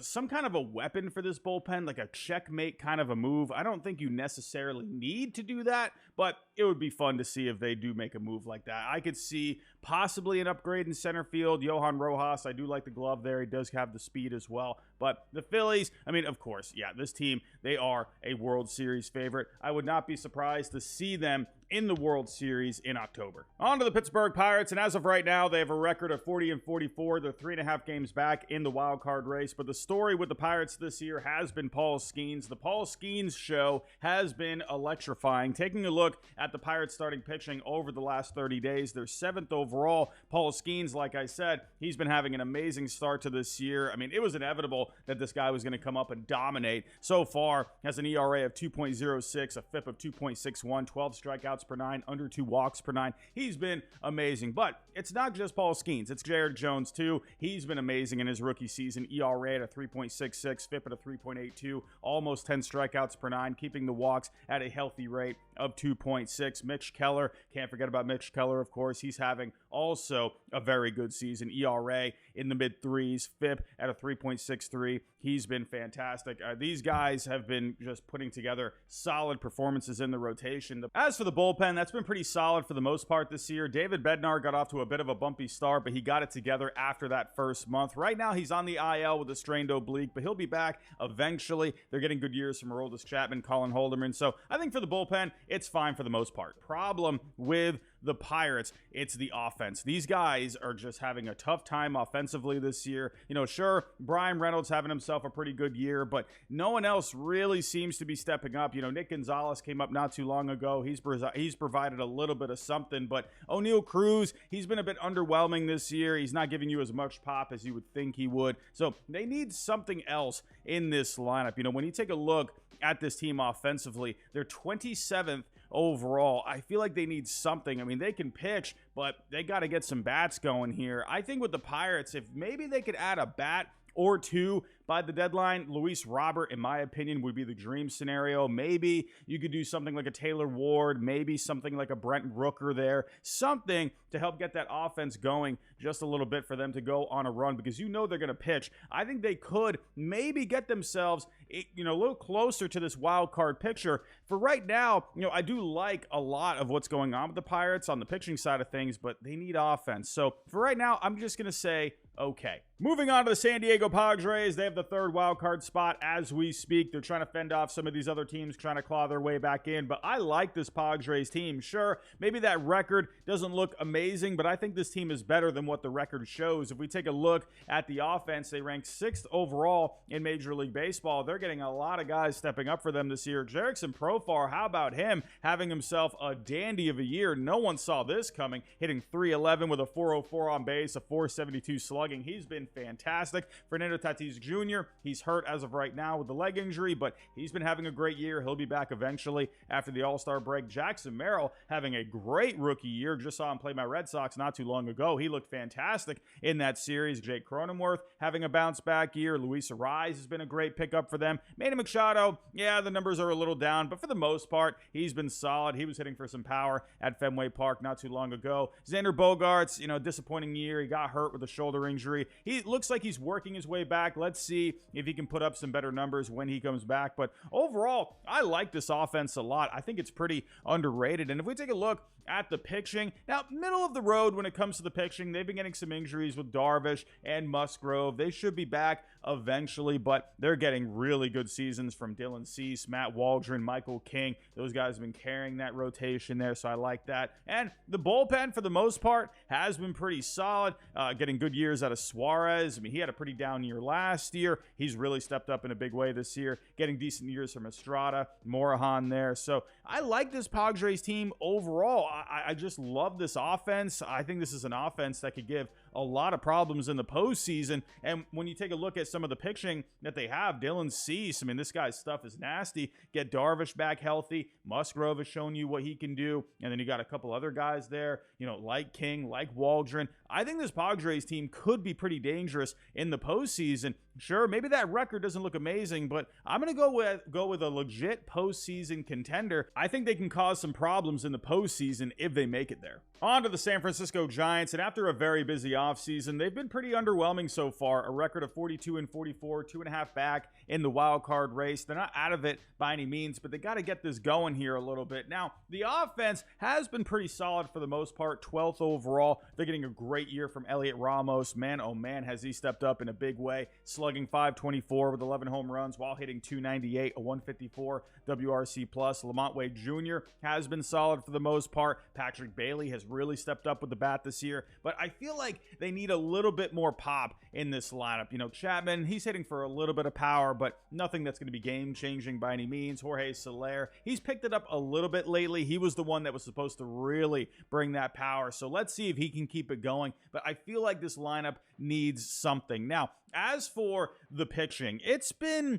some kind of a weapon for this bullpen, like a checkmate kind of a move. I don't think you necessarily need to do that, but it would be fun to see if they do make a move like that. I could see possibly an upgrade in center field. Johan Rojas, I do like the glove there. He does have the speed as well. But the Phillies, I mean, of course, yeah, this team, they are a World Series favorite. I would not be surprised to see them in the World Series in October. On to the Pittsburgh Pirates, and as of right now, they have a record of 40-44. They're 3.5 games back in the wild card race, but the story with the Pirates this year has been Paul Skeens. The Paul Skeens show has been electrifying. Taking a look at the Pirates starting pitching over the last 30 days, they're 7th overall. Paul Skeens, like I said, he's been having an amazing start to this year. I mean, it was inevitable that this guy was going to come up and dominate. So far, has an ERA of 2.06, a FIP of 2.61, 12 strikeouts per 9, under 2 walks per 9. He's been amazing, but it's not just Paul Skeens. It's Jared Jones, too. He's been amazing in his rookie season. ERA at a 3.66, FIP at a 3.82, almost 10 strikeouts per 9, keeping the walks at a healthy rate of 2.6. Mitch Keller, can't forget about Mitch Keller, of course. He's having also a very good season. ERA in the mid-3s, FIP at a 3.63. He's been fantastic. These guys have been just putting together solid performances in the rotation. As for the bullpen, that's been pretty solid for the most part this year. David Bednar got off to a bit of a bumpy start, but he got it together after that first month. Right now, he's on the IL with a strained oblique, but he'll be back eventually. They're getting good years from Aroldis Chapman, Colin Holderman. So I think for the bullpen, it's fine for the most part. Problem with the Pirates, it's the offense. These guys are just having a tough time offensively this year. You know, sure, Brian Reynolds having himself a pretty good year, but no one else really seems to be stepping up. You know, Nick Gonzalez came up not too long ago. He's provided a little bit of something, but O'Neal Cruz, he's been a bit underwhelming this year. He's not giving you as much pop as you would think he would. So they need something else in this lineup. You know, when you take a look at this team offensively, they're 27th overall. I feel like they need something. I mean, they can pitch, but they got to get some bats going here. I think with the Pirates, if maybe they could add a bat or two by the deadline, Luis Robert, in my opinion, would be the dream scenario. Maybe you could do something like a Taylor Ward, maybe something like a Brent Rooker there, something to help get that offense going just a little bit for them to go on a run, because you know they're going to pitch. I think they could maybe get themselves, you know, a little closer to this wild card picture. For right now, you know, I do like a lot of what's going on with the Pirates on the pitching side of things, but they need offense. So for right now, I'm just going to say okay. Moving on to the San Diego Padres, they have the 3rd wild card spot as we speak. They're trying to fend off some of these other teams trying to claw their way back in, but I like this Padres team. Sure, maybe that record doesn't look amazing, but I think this team is better than what the record shows. If we take a look at the offense, they rank 6th overall in Major League Baseball. They're getting a lot of guys stepping up for them this year. Jerickson Profar, how about him having himself a dandy of a year? No one saw this coming, hitting .311 with a .404 on base, a .472 slugging. He's been fantastic. Fernando Tatis Jr., he's hurt as of right now with the leg injury, but he's been having a great year. He'll be back eventually after the All-Star break. Jackson Merrill having a great rookie year. Just saw him play my Red Sox not too long ago. He looked fantastic in that series. Jake Cronenworth having a bounce-back year. Luis Ariz has been a great pickup for them. Manny Machado, yeah, the numbers are a little down, but for the most part, he's been solid. He was hitting for some power at Fenway Park not too long ago. Xander Bogaerts, you know, disappointing year. He got hurt with a shoulder injury. He looks like he's working his way back. Let's see if he can put up some better numbers when he comes back. But overall, I like this offense a lot. I think it's pretty underrated. And if we take a look at the pitching, now, middle of the road when it comes to the pitching, they've been getting some injuries with Darvish and Musgrove. They should be back eventually, but they're getting really good seasons from Dylan Cease, Matt Waldron, Michael King. Those guys have been carrying that rotation there, so I like that. And the bullpen, for the most part, has been pretty solid, getting good years out of Suarez. I mean, he had a pretty down year last year. He's really stepped up in a big way this year, getting decent years from Estrada, Morahan there. So I like this Padres team overall. I just love this offense. I think this is an offense that could give a lot of problems in the postseason. And when you take a look at some of the pitching that they have, Dylan Cease, I mean, this guy's stuff is nasty. Get Darvish back healthy. Musgrove has shown you what he can do. And then you got a couple other guys there, you know, like King, like Waldron. I think this Padres team could be pretty dangerous in the postseason. Sure, maybe that record doesn't look amazing, but I'm going to go with a legit postseason contender. I think they can cause some problems in the postseason if they make it there. On to the San Francisco Giants, and after a very busy offseason, they've been pretty underwhelming so far. A record of 42-44, 2.5 back in the wild card race. They're not out of it by any means, but they got to get this going here a little bit. Now, the offense has been pretty solid for the most part, 12th overall. They're getting a great year from Elliot Ramos. Man, oh man, has he stepped up in a big way. Slugging .524 with 11 home runs while hitting .298, a 154 WRC+. Lamont Wade Jr. has been solid for the most part. Patrick Bailey has really stepped up with the bat this year, but I feel like they need a little bit more pop in this lineup. You know, Chapman, he's hitting for a little bit of power, but nothing that's going to be game-changing by any means. Jorge Soler, he's picked it up a little bit lately. He was the one that was supposed to really bring that power, so let's see if he can keep it going, but I feel like this lineup needs something. Now, as for the pitching, it's been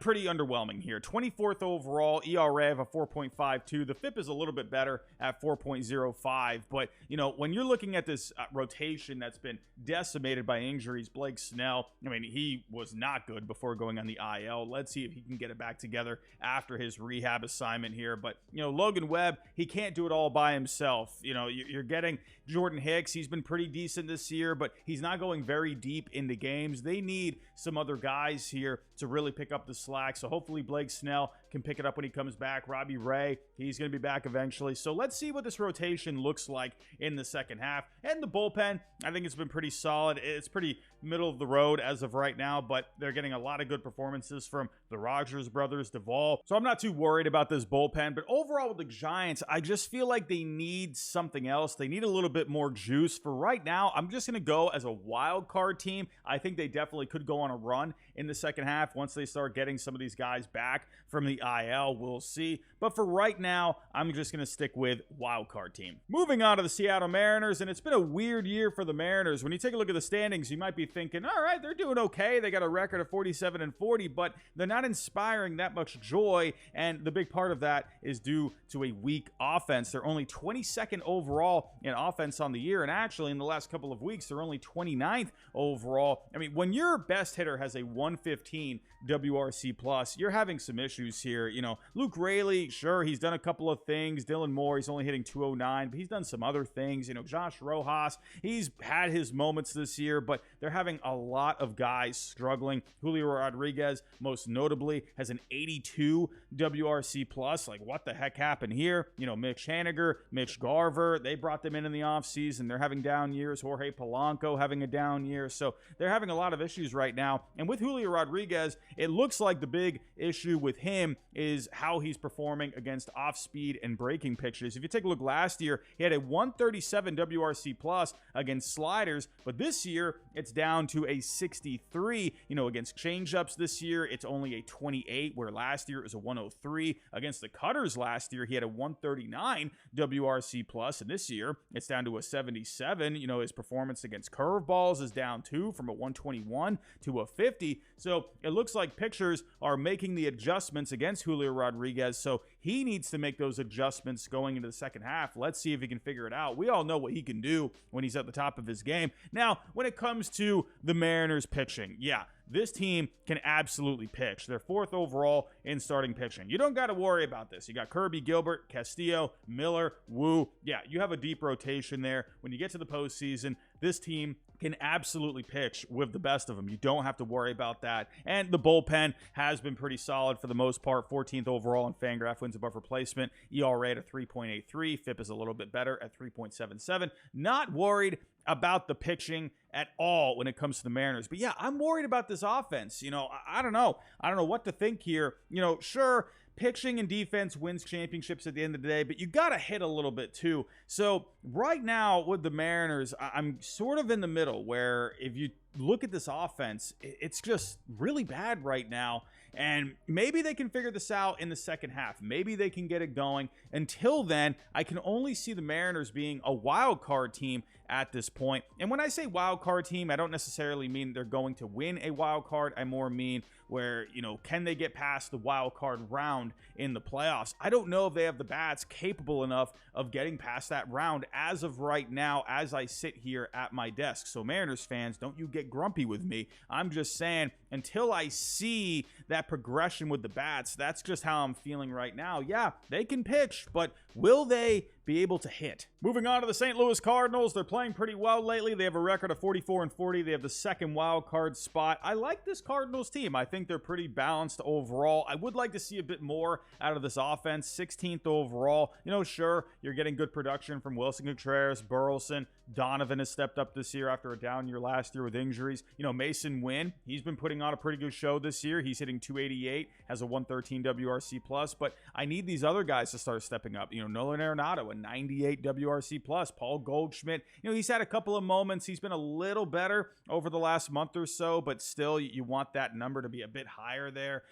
pretty underwhelming here. 24th overall, ERA of a 4.52. The FIP is a little bit better at 4.05. But, you know, when you're looking at this rotation that's been decimated by injuries, Blake Snell, I mean, he was not good before going on the IL. Let's see if he can get it back together after his rehab assignment here. But, you know, Logan Webb, he can't do it all by himself. You know, you're getting Jordan Hicks. He's been pretty decent this year, but he's not going very deep into games. They need some other guys here to really pick up the slack. So hopefully Blake Snell can pick it up when he comes back. Robbie Ray, he's going to be back eventually. So let's see what this rotation looks like in the second half. And the bullpen, I think it's been pretty solid. It's pretty middle of the road as of right now, but they're getting a lot of good performances from the Rogers brothers, Duvall. So I'm not too worried about this bullpen, but overall with the Giants, I just feel like they need something else. They need a little bit more juice. For right now, I'm just going to go as a wild card team. I think they definitely could go on a run in the second half once they start getting some of these guys back from the IL. We'll see. But for right now, I'm just going to stick with wild card team. Moving on to the Seattle Mariners, and it's been a weird year for the Mariners. When you take a look at the standings, you might be thinking, all right, they're doing okay. They got a record of 47-40, but they're not inspiring that much joy, and the big part of that is due to a weak offense. They're only 22nd overall in offense on the year, and actually in the last couple of weeks, they're only 29th overall. I mean, when your best hitter has a 115 WRC+, you're having some issues here. You know, Luke Raley, sure, he's done a couple of things. Dylan Moore, he's only hitting 209, but he's done some other things. You know, Josh Rojas, he's had his moments this year, but they're having a lot of guys struggling. Julio Rodriguez, most notably, has an 82 WRC+. Like, what the heck happened here? You know, Mitch Haniger, Mitch Garver, they brought them in the offseason. They're having down years. Jorge Polanco having a down year. So they're having a lot of issues right now. And with Julio Rodriguez, it looks like the big issue with him is how he's performing against off-speed and breaking pitches. If you take a look last year, he had a 137 WRC+ against sliders, but this year it's down to a 63. You know, against changeups this year, it's only a 28, where last year it was a 103. Against the cutters last year, he had a 139 WRC+, and this year it's down to a 77. You know, his performance against curveballs is down too, from a 121 to a 50. So it looks like pitchers are making the adjustments against Julio Rodriguez, so he needs to make those adjustments going into the second half. Let's see if he can figure it out. We all know what he can do when he's at the top of his game. Now, when it comes to the Mariners pitching, yeah, this team can absolutely pitch. They're 4th overall in starting pitching. You don't got to worry about this. You got Kirby, Gilbert, Castillo, Miller, Wu. Yeah, you have a deep rotation there. When you get to the postseason, this team can absolutely pitch with the best of them. You don't have to worry about that. And the bullpen has been pretty solid for the most part. 14th overall in Fangraph wins above replacement. ERA at 3.83. FIP is a little bit better at 3.77. Not worried about the pitching at all when it comes to the Mariners. But yeah, I'm worried about this offense. You know, I don't know. I don't know what to think here. You know, sure, pitching and defense wins championships at the end of the day, but you got to hit a little bit too. So right now with the Mariners, I'm sort of in the middle, where if you look at this offense, it's just really bad right now. And maybe they can figure this out in the second half. Maybe they can get it going. Until then, I can only see the Mariners being a wild card team at this point. And when I say wild card team, I don't necessarily mean they're going to win a wild card. I more mean where, you know, can they get past the wild card round in the playoffs? I don't know if they have the bats capable enough of getting past that round as of right now as I sit here at my desk. So Mariners fans, don't you get grumpy with me. I'm just saying, until I see that progression with the bats, that's just how I'm feeling right now. Yeah, they can pitch, but will they be able to hit? Moving on to the St. Louis Cardinals, they're playing pretty well lately. They have a record of 44-40. They have the second wild card spot. I like this Cardinals team. I think they're pretty balanced overall. I would like to see a bit more out of this offense. 16th overall. Sure, you're getting good production from Wilson Contreras, Burleson. Donovan has stepped up this year after a down year last year with injuries. Mason Wynn, he's been putting on a pretty good show this year. He's hitting 288, has a 113 WRC plus, but I need these other guys to start stepping up. Nolan Arenado, a 98 WRC plus. Paul Goldschmidt, he's had a couple of moments. He's been a little better over the last month or so, but still you want that number to be a bit higher there.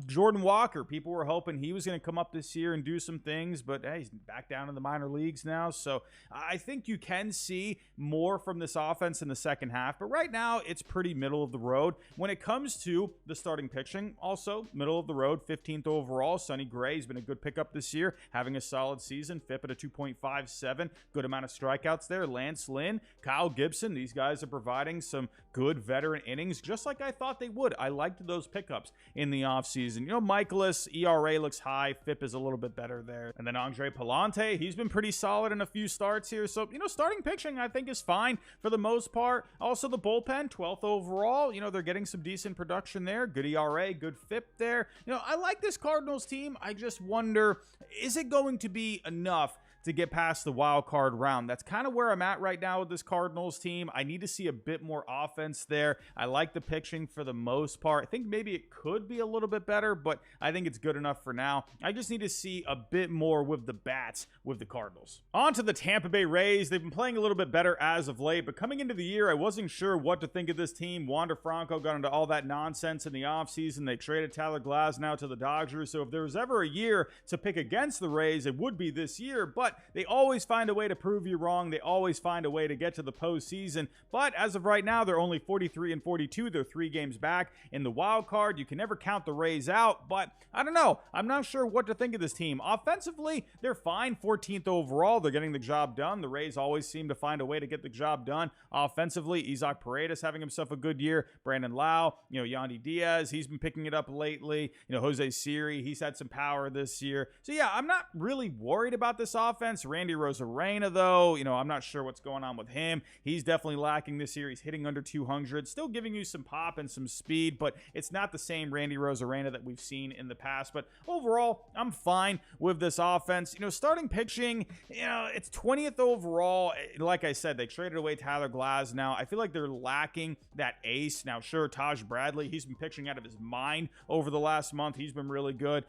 Jordan Walker, people were hoping he was going to come up this year and do some things, but hey, he's back down in the minor leagues now. So I think you can see more from this offense in the second half, but right now it's pretty middle of the road. When it comes to the starting pitching, also middle of the road. 15th overall. Sonny Gray has been a good pickup this year, having a solid season. FIP at a 2.57. Good amount of strikeouts there. Lance Lynn, Kyle Gibson, these guys are providing some good veteran innings, just like I thought they would. I liked those pickups in the offseason. Michaelis, ERA looks high. FIP is a little bit better there. And then Andre Palante, he's been pretty solid in a few starts here. So, starting pitching I think is fine for the most part. Also the bullpen, 12th overall. They're getting some decent production there. Good ERA, good FIP there. I like this Cardinals team. I just wonder, is it going to be enough to get past the wild card round? That's kind of where I'm at right now with this Cardinals team. I need to see a bit more offense there. I like the pitching for the most part. I think maybe it could be a little bit better, but I think it's good enough for now. I just need to see a bit more with the bats with the Cardinals. On to the Tampa Bay Rays. They've been playing a little bit better as of late, but coming into the year, I wasn't sure what to think of this team. Wander Franco got into all that nonsense in the offseason. They traded Tyler Glasnow to the Dodgers, so if there was ever a year to pick against the Rays, it would be this year, but they always find a way to prove you wrong. They always find a way to get to the postseason. But as of right now, they're only 43-42. They're 3 games back in the wild card. You can never count the Rays out, but I don't know. I'm not sure what to think of this team. Offensively, they're fine. 14th overall. They're getting the job done. The Rays always seem to find a way to get the job done. Offensively, Isaac Paredes having himself a good year. Brandon Lau, Yandy Diaz, he's been picking it up lately. Jose Siri, he's had some power this year. So yeah, I'm not really worried about this offense. Randy Rosarena, though, I'm not sure what's going on with him. He's definitely lacking this year. He's hitting under 200, still giving you some pop and some speed, but it's not the same Randy Rosarena that we've seen in the past. But overall, I'm fine with this offense. Starting pitching, it's 20th overall. Like I said, they traded away Tyler Glasnow. I feel like they're lacking that ace. Now, sure, Taj Bradley, he's been pitching out of his mind over the last month. He's been really good.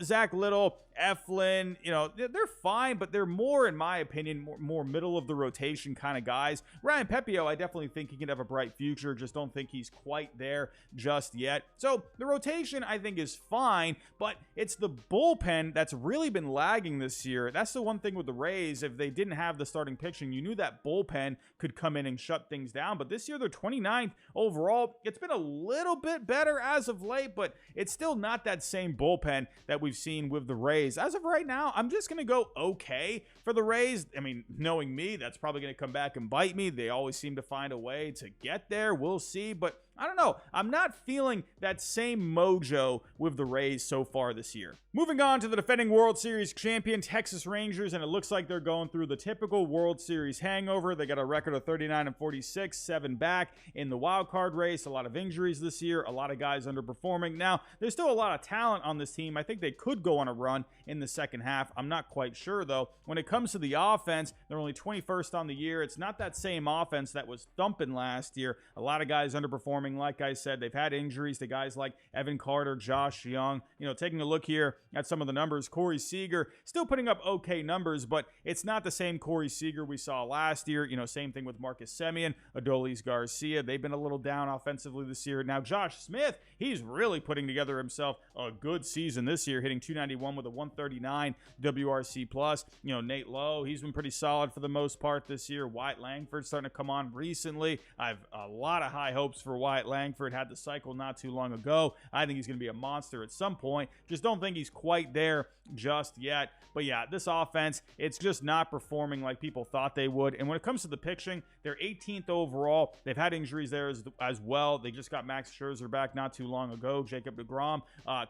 Zach Little, Eflin, they're fine, but they're more, in my opinion, more middle of the rotation kind of guys. Ryan Pepio, I definitely think he can have a bright future. Just don't think he's quite there just yet. So the rotation, I think, is fine, but it's the bullpen that's really been lagging this year. That's the one thing with the Rays. If they didn't have the starting pitching, you knew that bullpen could come in and shut things down. But this year, they're 29th overall. It's been a little bit better as of late, but it's still not that same bullpen that we've seen with the Rays. As of right now, I'm just going to go okay for the Rays. I mean, knowing me, that's probably going to come back and bite me. They always seem to find a way to get there. We'll see, but I don't know. I'm not feeling that same mojo with the Rays so far this year. Moving on to the defending World Series champion Texas Rangers, and it looks like they're going through the typical World Series hangover. They got a record of 39-46, 7 back in the wild card race. A lot of injuries this year, a lot of guys underperforming. Now, there's still a lot of talent on this team. I think they could go on a run in the second half. I'm not quite sure, though. When it comes to the offense, they're only 21st on the year. It's not that same offense that was thumping last year. A lot of guys underperforming. Like I said, they've had injuries to guys like Evan Carter, Josh Young. Taking a look here at some of the numbers, Corey Seager still putting up okay numbers, but it's not the same Corey Seager we saw last year. Same thing with Marcus Semien, Adolis Garcia. They've been a little down offensively this year. Now, Josh Smith, he's really putting together himself a good season this year, hitting 291 with a 139 WRC plus. Nate Lowe, he's been pretty solid for the most part this year. Wyatt Langford starting to come on recently. I have a lot of high hopes for Wyatt Wyatt Langford had the cycle not too long ago. I think he's going to be a monster at some point. Just don't think he's quite there just yet. But yeah, this offense, it's just not performing like people thought they would. And when it comes to the pitching, they're 18th overall. They've had injuries there as well. They just got Max Scherzer back not too long ago. Jacob deGrom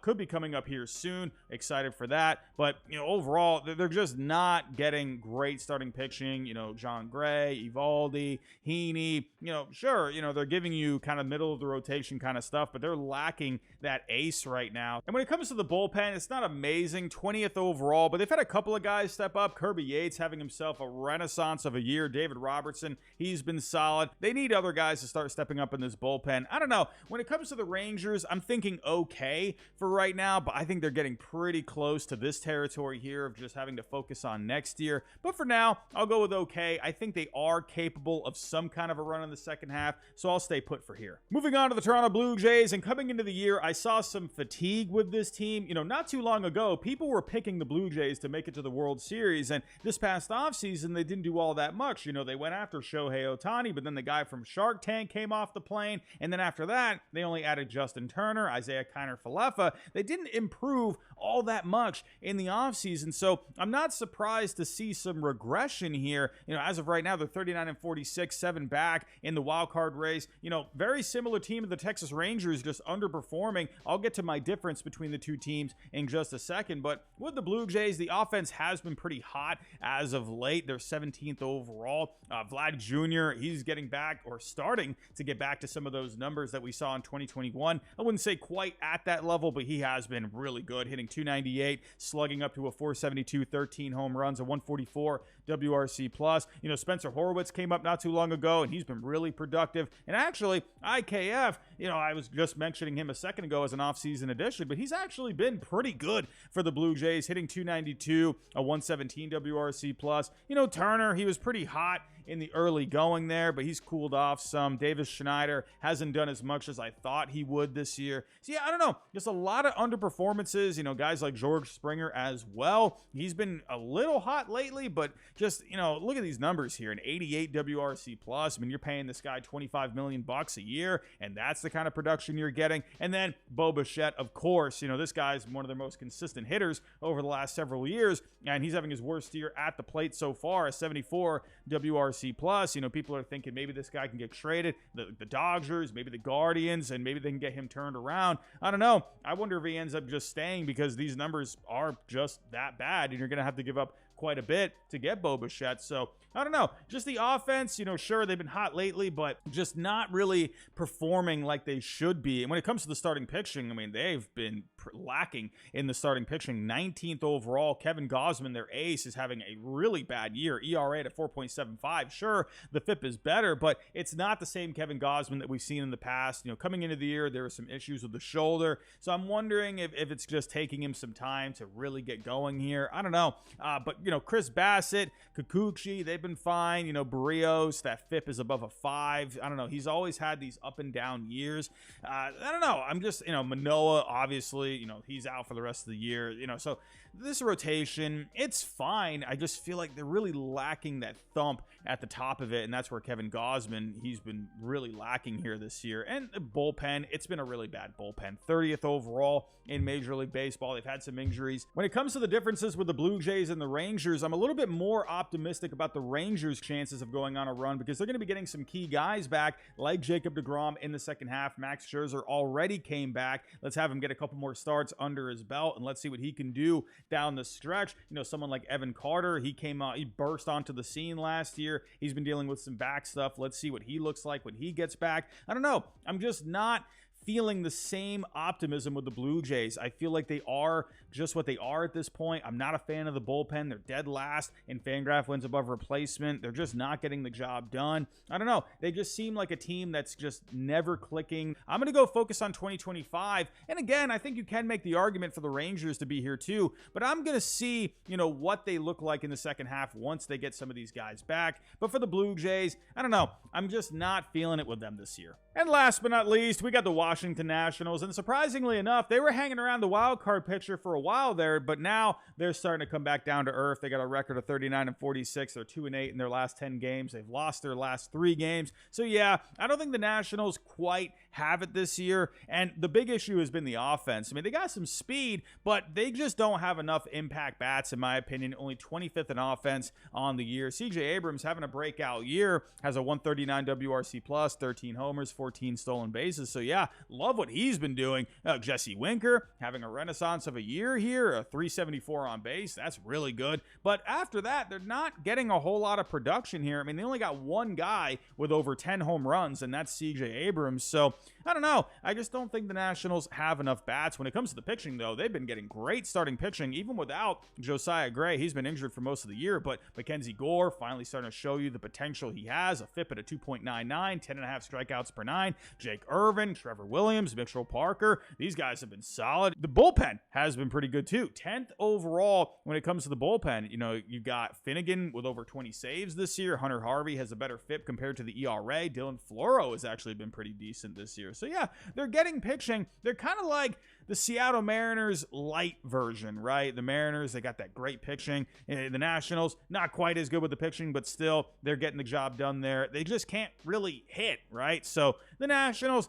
could be coming up here soon. Excited for that. But, overall, they're just not getting great starting pitching. John Gray, Eovaldi, Heaney, sure, they're giving you kind of middle of the rotation kind of stuff, but they're lacking that ace right now. And when it comes to the bullpen, it's not amazing, 20th overall, but they've had a couple of guys step up. Kirby Yates having himself a renaissance of a year. David Robertson, he's been solid. They need other guys to start stepping up in this bullpen. I don't know. When it comes to the Rangers, I'm thinking okay for right now, but I think they're getting pretty close to this territory here of just having to focus on next year. But for now, I'll go with okay. I think they are capable of some kind of a run in the second half, so I'll stay put for here. Moving on to the Toronto Blue Jays, and coming into the year, I saw some fatigue with this team. Not too long ago, people were picking the Blue Jays to make it to the World Series, and this past offseason, they didn't do all that much. They went after Shohei Ohtani, but then the guy from Shark Tank came off the plane, and then after that, they only added Justin Turner, Isaiah Kiner-Falefa. They didn't improve all that much in the offseason, so I'm not surprised to see some regression here. As of right now, they're 39-46, 7 back in the wild card race. Very similar team to the Texas Rangers, just underperforming. I'll get to my difference between the two teams in just a second, but with the Blue Jays, the offense has been pretty hot as of late. They're 17th overall. Vlad Jr., he's getting back, or starting to get back to some of those numbers that we saw in 2021. I wouldn't say quite at that level, but he has been really good, hitting .298, slugging up to a .472, 13 home runs, a 144 WRC plus. Spencer Horwitz came up not too long ago, and he's been really productive. And actually, IKF, I was just mentioning him a second ago as an offseason addition, but he's actually been pretty good for the Blue Jays, hitting .292, a 117 WRC plus. Turner, he was pretty hot in the early going there, but he's cooled off some. Davis Schneider hasn't done as much as I thought he would this year. So yeah, I don't know. Just a lot of underperformances. Guys like George Springer as well. He's been a little hot lately, but just, look at these numbers here. An 88 WRC plus. I mean, you're paying this guy $25 million a year, and that's the kind of production you're getting. And then Bo Bichette, of course, this guy's one of their most consistent hitters over the last several years, and he's having his worst year at the plate so far, a 74 WRC plus. People are thinking maybe this guy can get traded. The Dodgers, maybe the Guardians, and maybe they can get him turned around. I don't know. I wonder if he ends up just staying, because these numbers are just that bad, and you're going to have to give up quite a bit to get Bo Bichette. So I don't know. Just the offense, sure, they've been hot lately, but just not really performing like they should be. And when it comes to the starting pitching, I mean, they've been lacking in the starting pitching. 19th overall. Kevin Gausman, their ace, is having a really bad year. ERA at 4.75. Sure, the FIP is better, but it's not the same Kevin Gausman that we've seen in the past. Coming into the year, there were some issues with the shoulder. So I'm wondering if it's just taking him some time to really get going here. I don't know. But, Chris Bassett, Kikuchi, they've been fine. Barrios, that FIP is above a 5. I don't know. He's always had these up and down years. I don't know. I'm just, Manoah, obviously, he's out for the rest of the year. So this rotation, it's fine. I just feel like they're really lacking that thump at the top of it, and that's where Kevin Gausman, he's been really lacking here this year. And the bullpen, it's been a really bad bullpen. 30th overall in Major League Baseball. They've had some injuries. When it comes to the differences with the Blue Jays and the Rangers, I'm a little bit more optimistic about the Rangers' chances of going on a run, because they're going to be getting some key guys back, like Jacob deGrom in the second half. Max Scherzer already came back. Let's have him get a couple more starts under his belt, and let's see what he can do down the stretch. Someone like Evan Carter, he came out, he burst onto the scene last year. He's been dealing with some back stuff. Let's see what he looks like when he gets back. I don't know. I'm just not feeling the same optimism with the Blue Jays. I feel like they are just what they are at this point. I'm not a fan of the bullpen. They're dead last in Fangraph wins above replacement. They're just not getting the job done. I don't know. They just seem like a team that's just never clicking. I'm going to go focus on 2025. And again, I think you can make the argument for the Rangers to be here too, but I'm going to see, what they look like in the second half once they get some of these guys back. But for the Blue Jays, I don't know. I'm just not feeling it with them this year. And last but not least, we got the Washington Washington Nationals. And surprisingly enough, they were hanging around the wild card picture for a while there, but now they're starting to come back down to earth. They got a record of 39-46. They're 2-8 in their last 10 games. They've lost their last 3 games. So yeah, I don't think the Nationals quite have it this year. And the big issue has been the offense. I mean, they got some speed, but they just don't have enough impact bats, in my opinion. Only 25th in offense on the year. CJ Abrams having a breakout year, has a 139 WRC plus, 13 homers, 14 stolen bases. So yeah, love what he's been doing. Jesse Winker having a renaissance of a year here, a 374 on base. That's really good. But after that, they're not getting a whole lot of production here. I mean, they only got one guy with over 10 home runs, and that's CJ Abrams. So I don't know. I just don't think the Nationals have enough bats. When it comes to the pitching, though, they've been getting great starting pitching, even without Josiah Gray. He's been injured for most of the year, but Mackenzie Gore finally starting to show you the potential he has. A FIP at a 2.99, 10.5 strikeouts per 9. Jake Irvin, Trevor Williams, Mitchell Parker. These guys have been solid. The bullpen has been pretty good, too. 10th overall when it comes to the bullpen. You know, you got Finnegan with over 20 saves this year. Hunter Harvey has a better FIP compared to the ERA. Dylan Floro has actually been pretty decent this year. So yeah, they're getting pitching. They're kind of like the Seattle Mariners light version, right? The Mariners, they got that great pitching. The Nationals, not quite as good with the pitching, but still, they're getting the job done there. They just can't really hit, right? So the Nationals,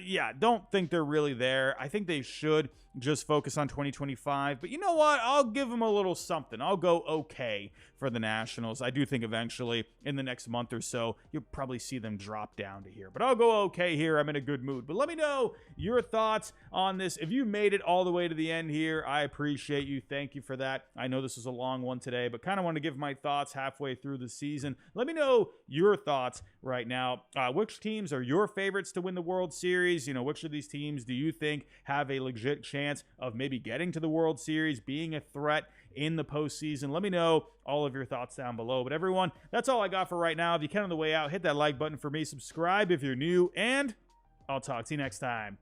yeah, don't think they're really there. I think they should just focus on 2025. But you know what? I'll give them a little something. I'll go okay for the Nationals. I do think eventually, in the next month or so, you'll probably see them drop down to here. But I'll go okay here. I'm in a good mood. But let me know your thoughts on this. If you made it all the way to the end here, I appreciate you. Thank you for that. I know this was a long one today, but kind of want to give my thoughts halfway through the season. Let me know your thoughts right now. Which teams are your favorites to win the World Series? You know, which of these teams do you think have a legit chance of maybe getting to the World Series, being a threat in the postseason? Let me know all of your thoughts down below. But everyone, that's all I got for right now. If you can on the way out, hit that like button for me, subscribe if you're new, and I'll talk to you next time.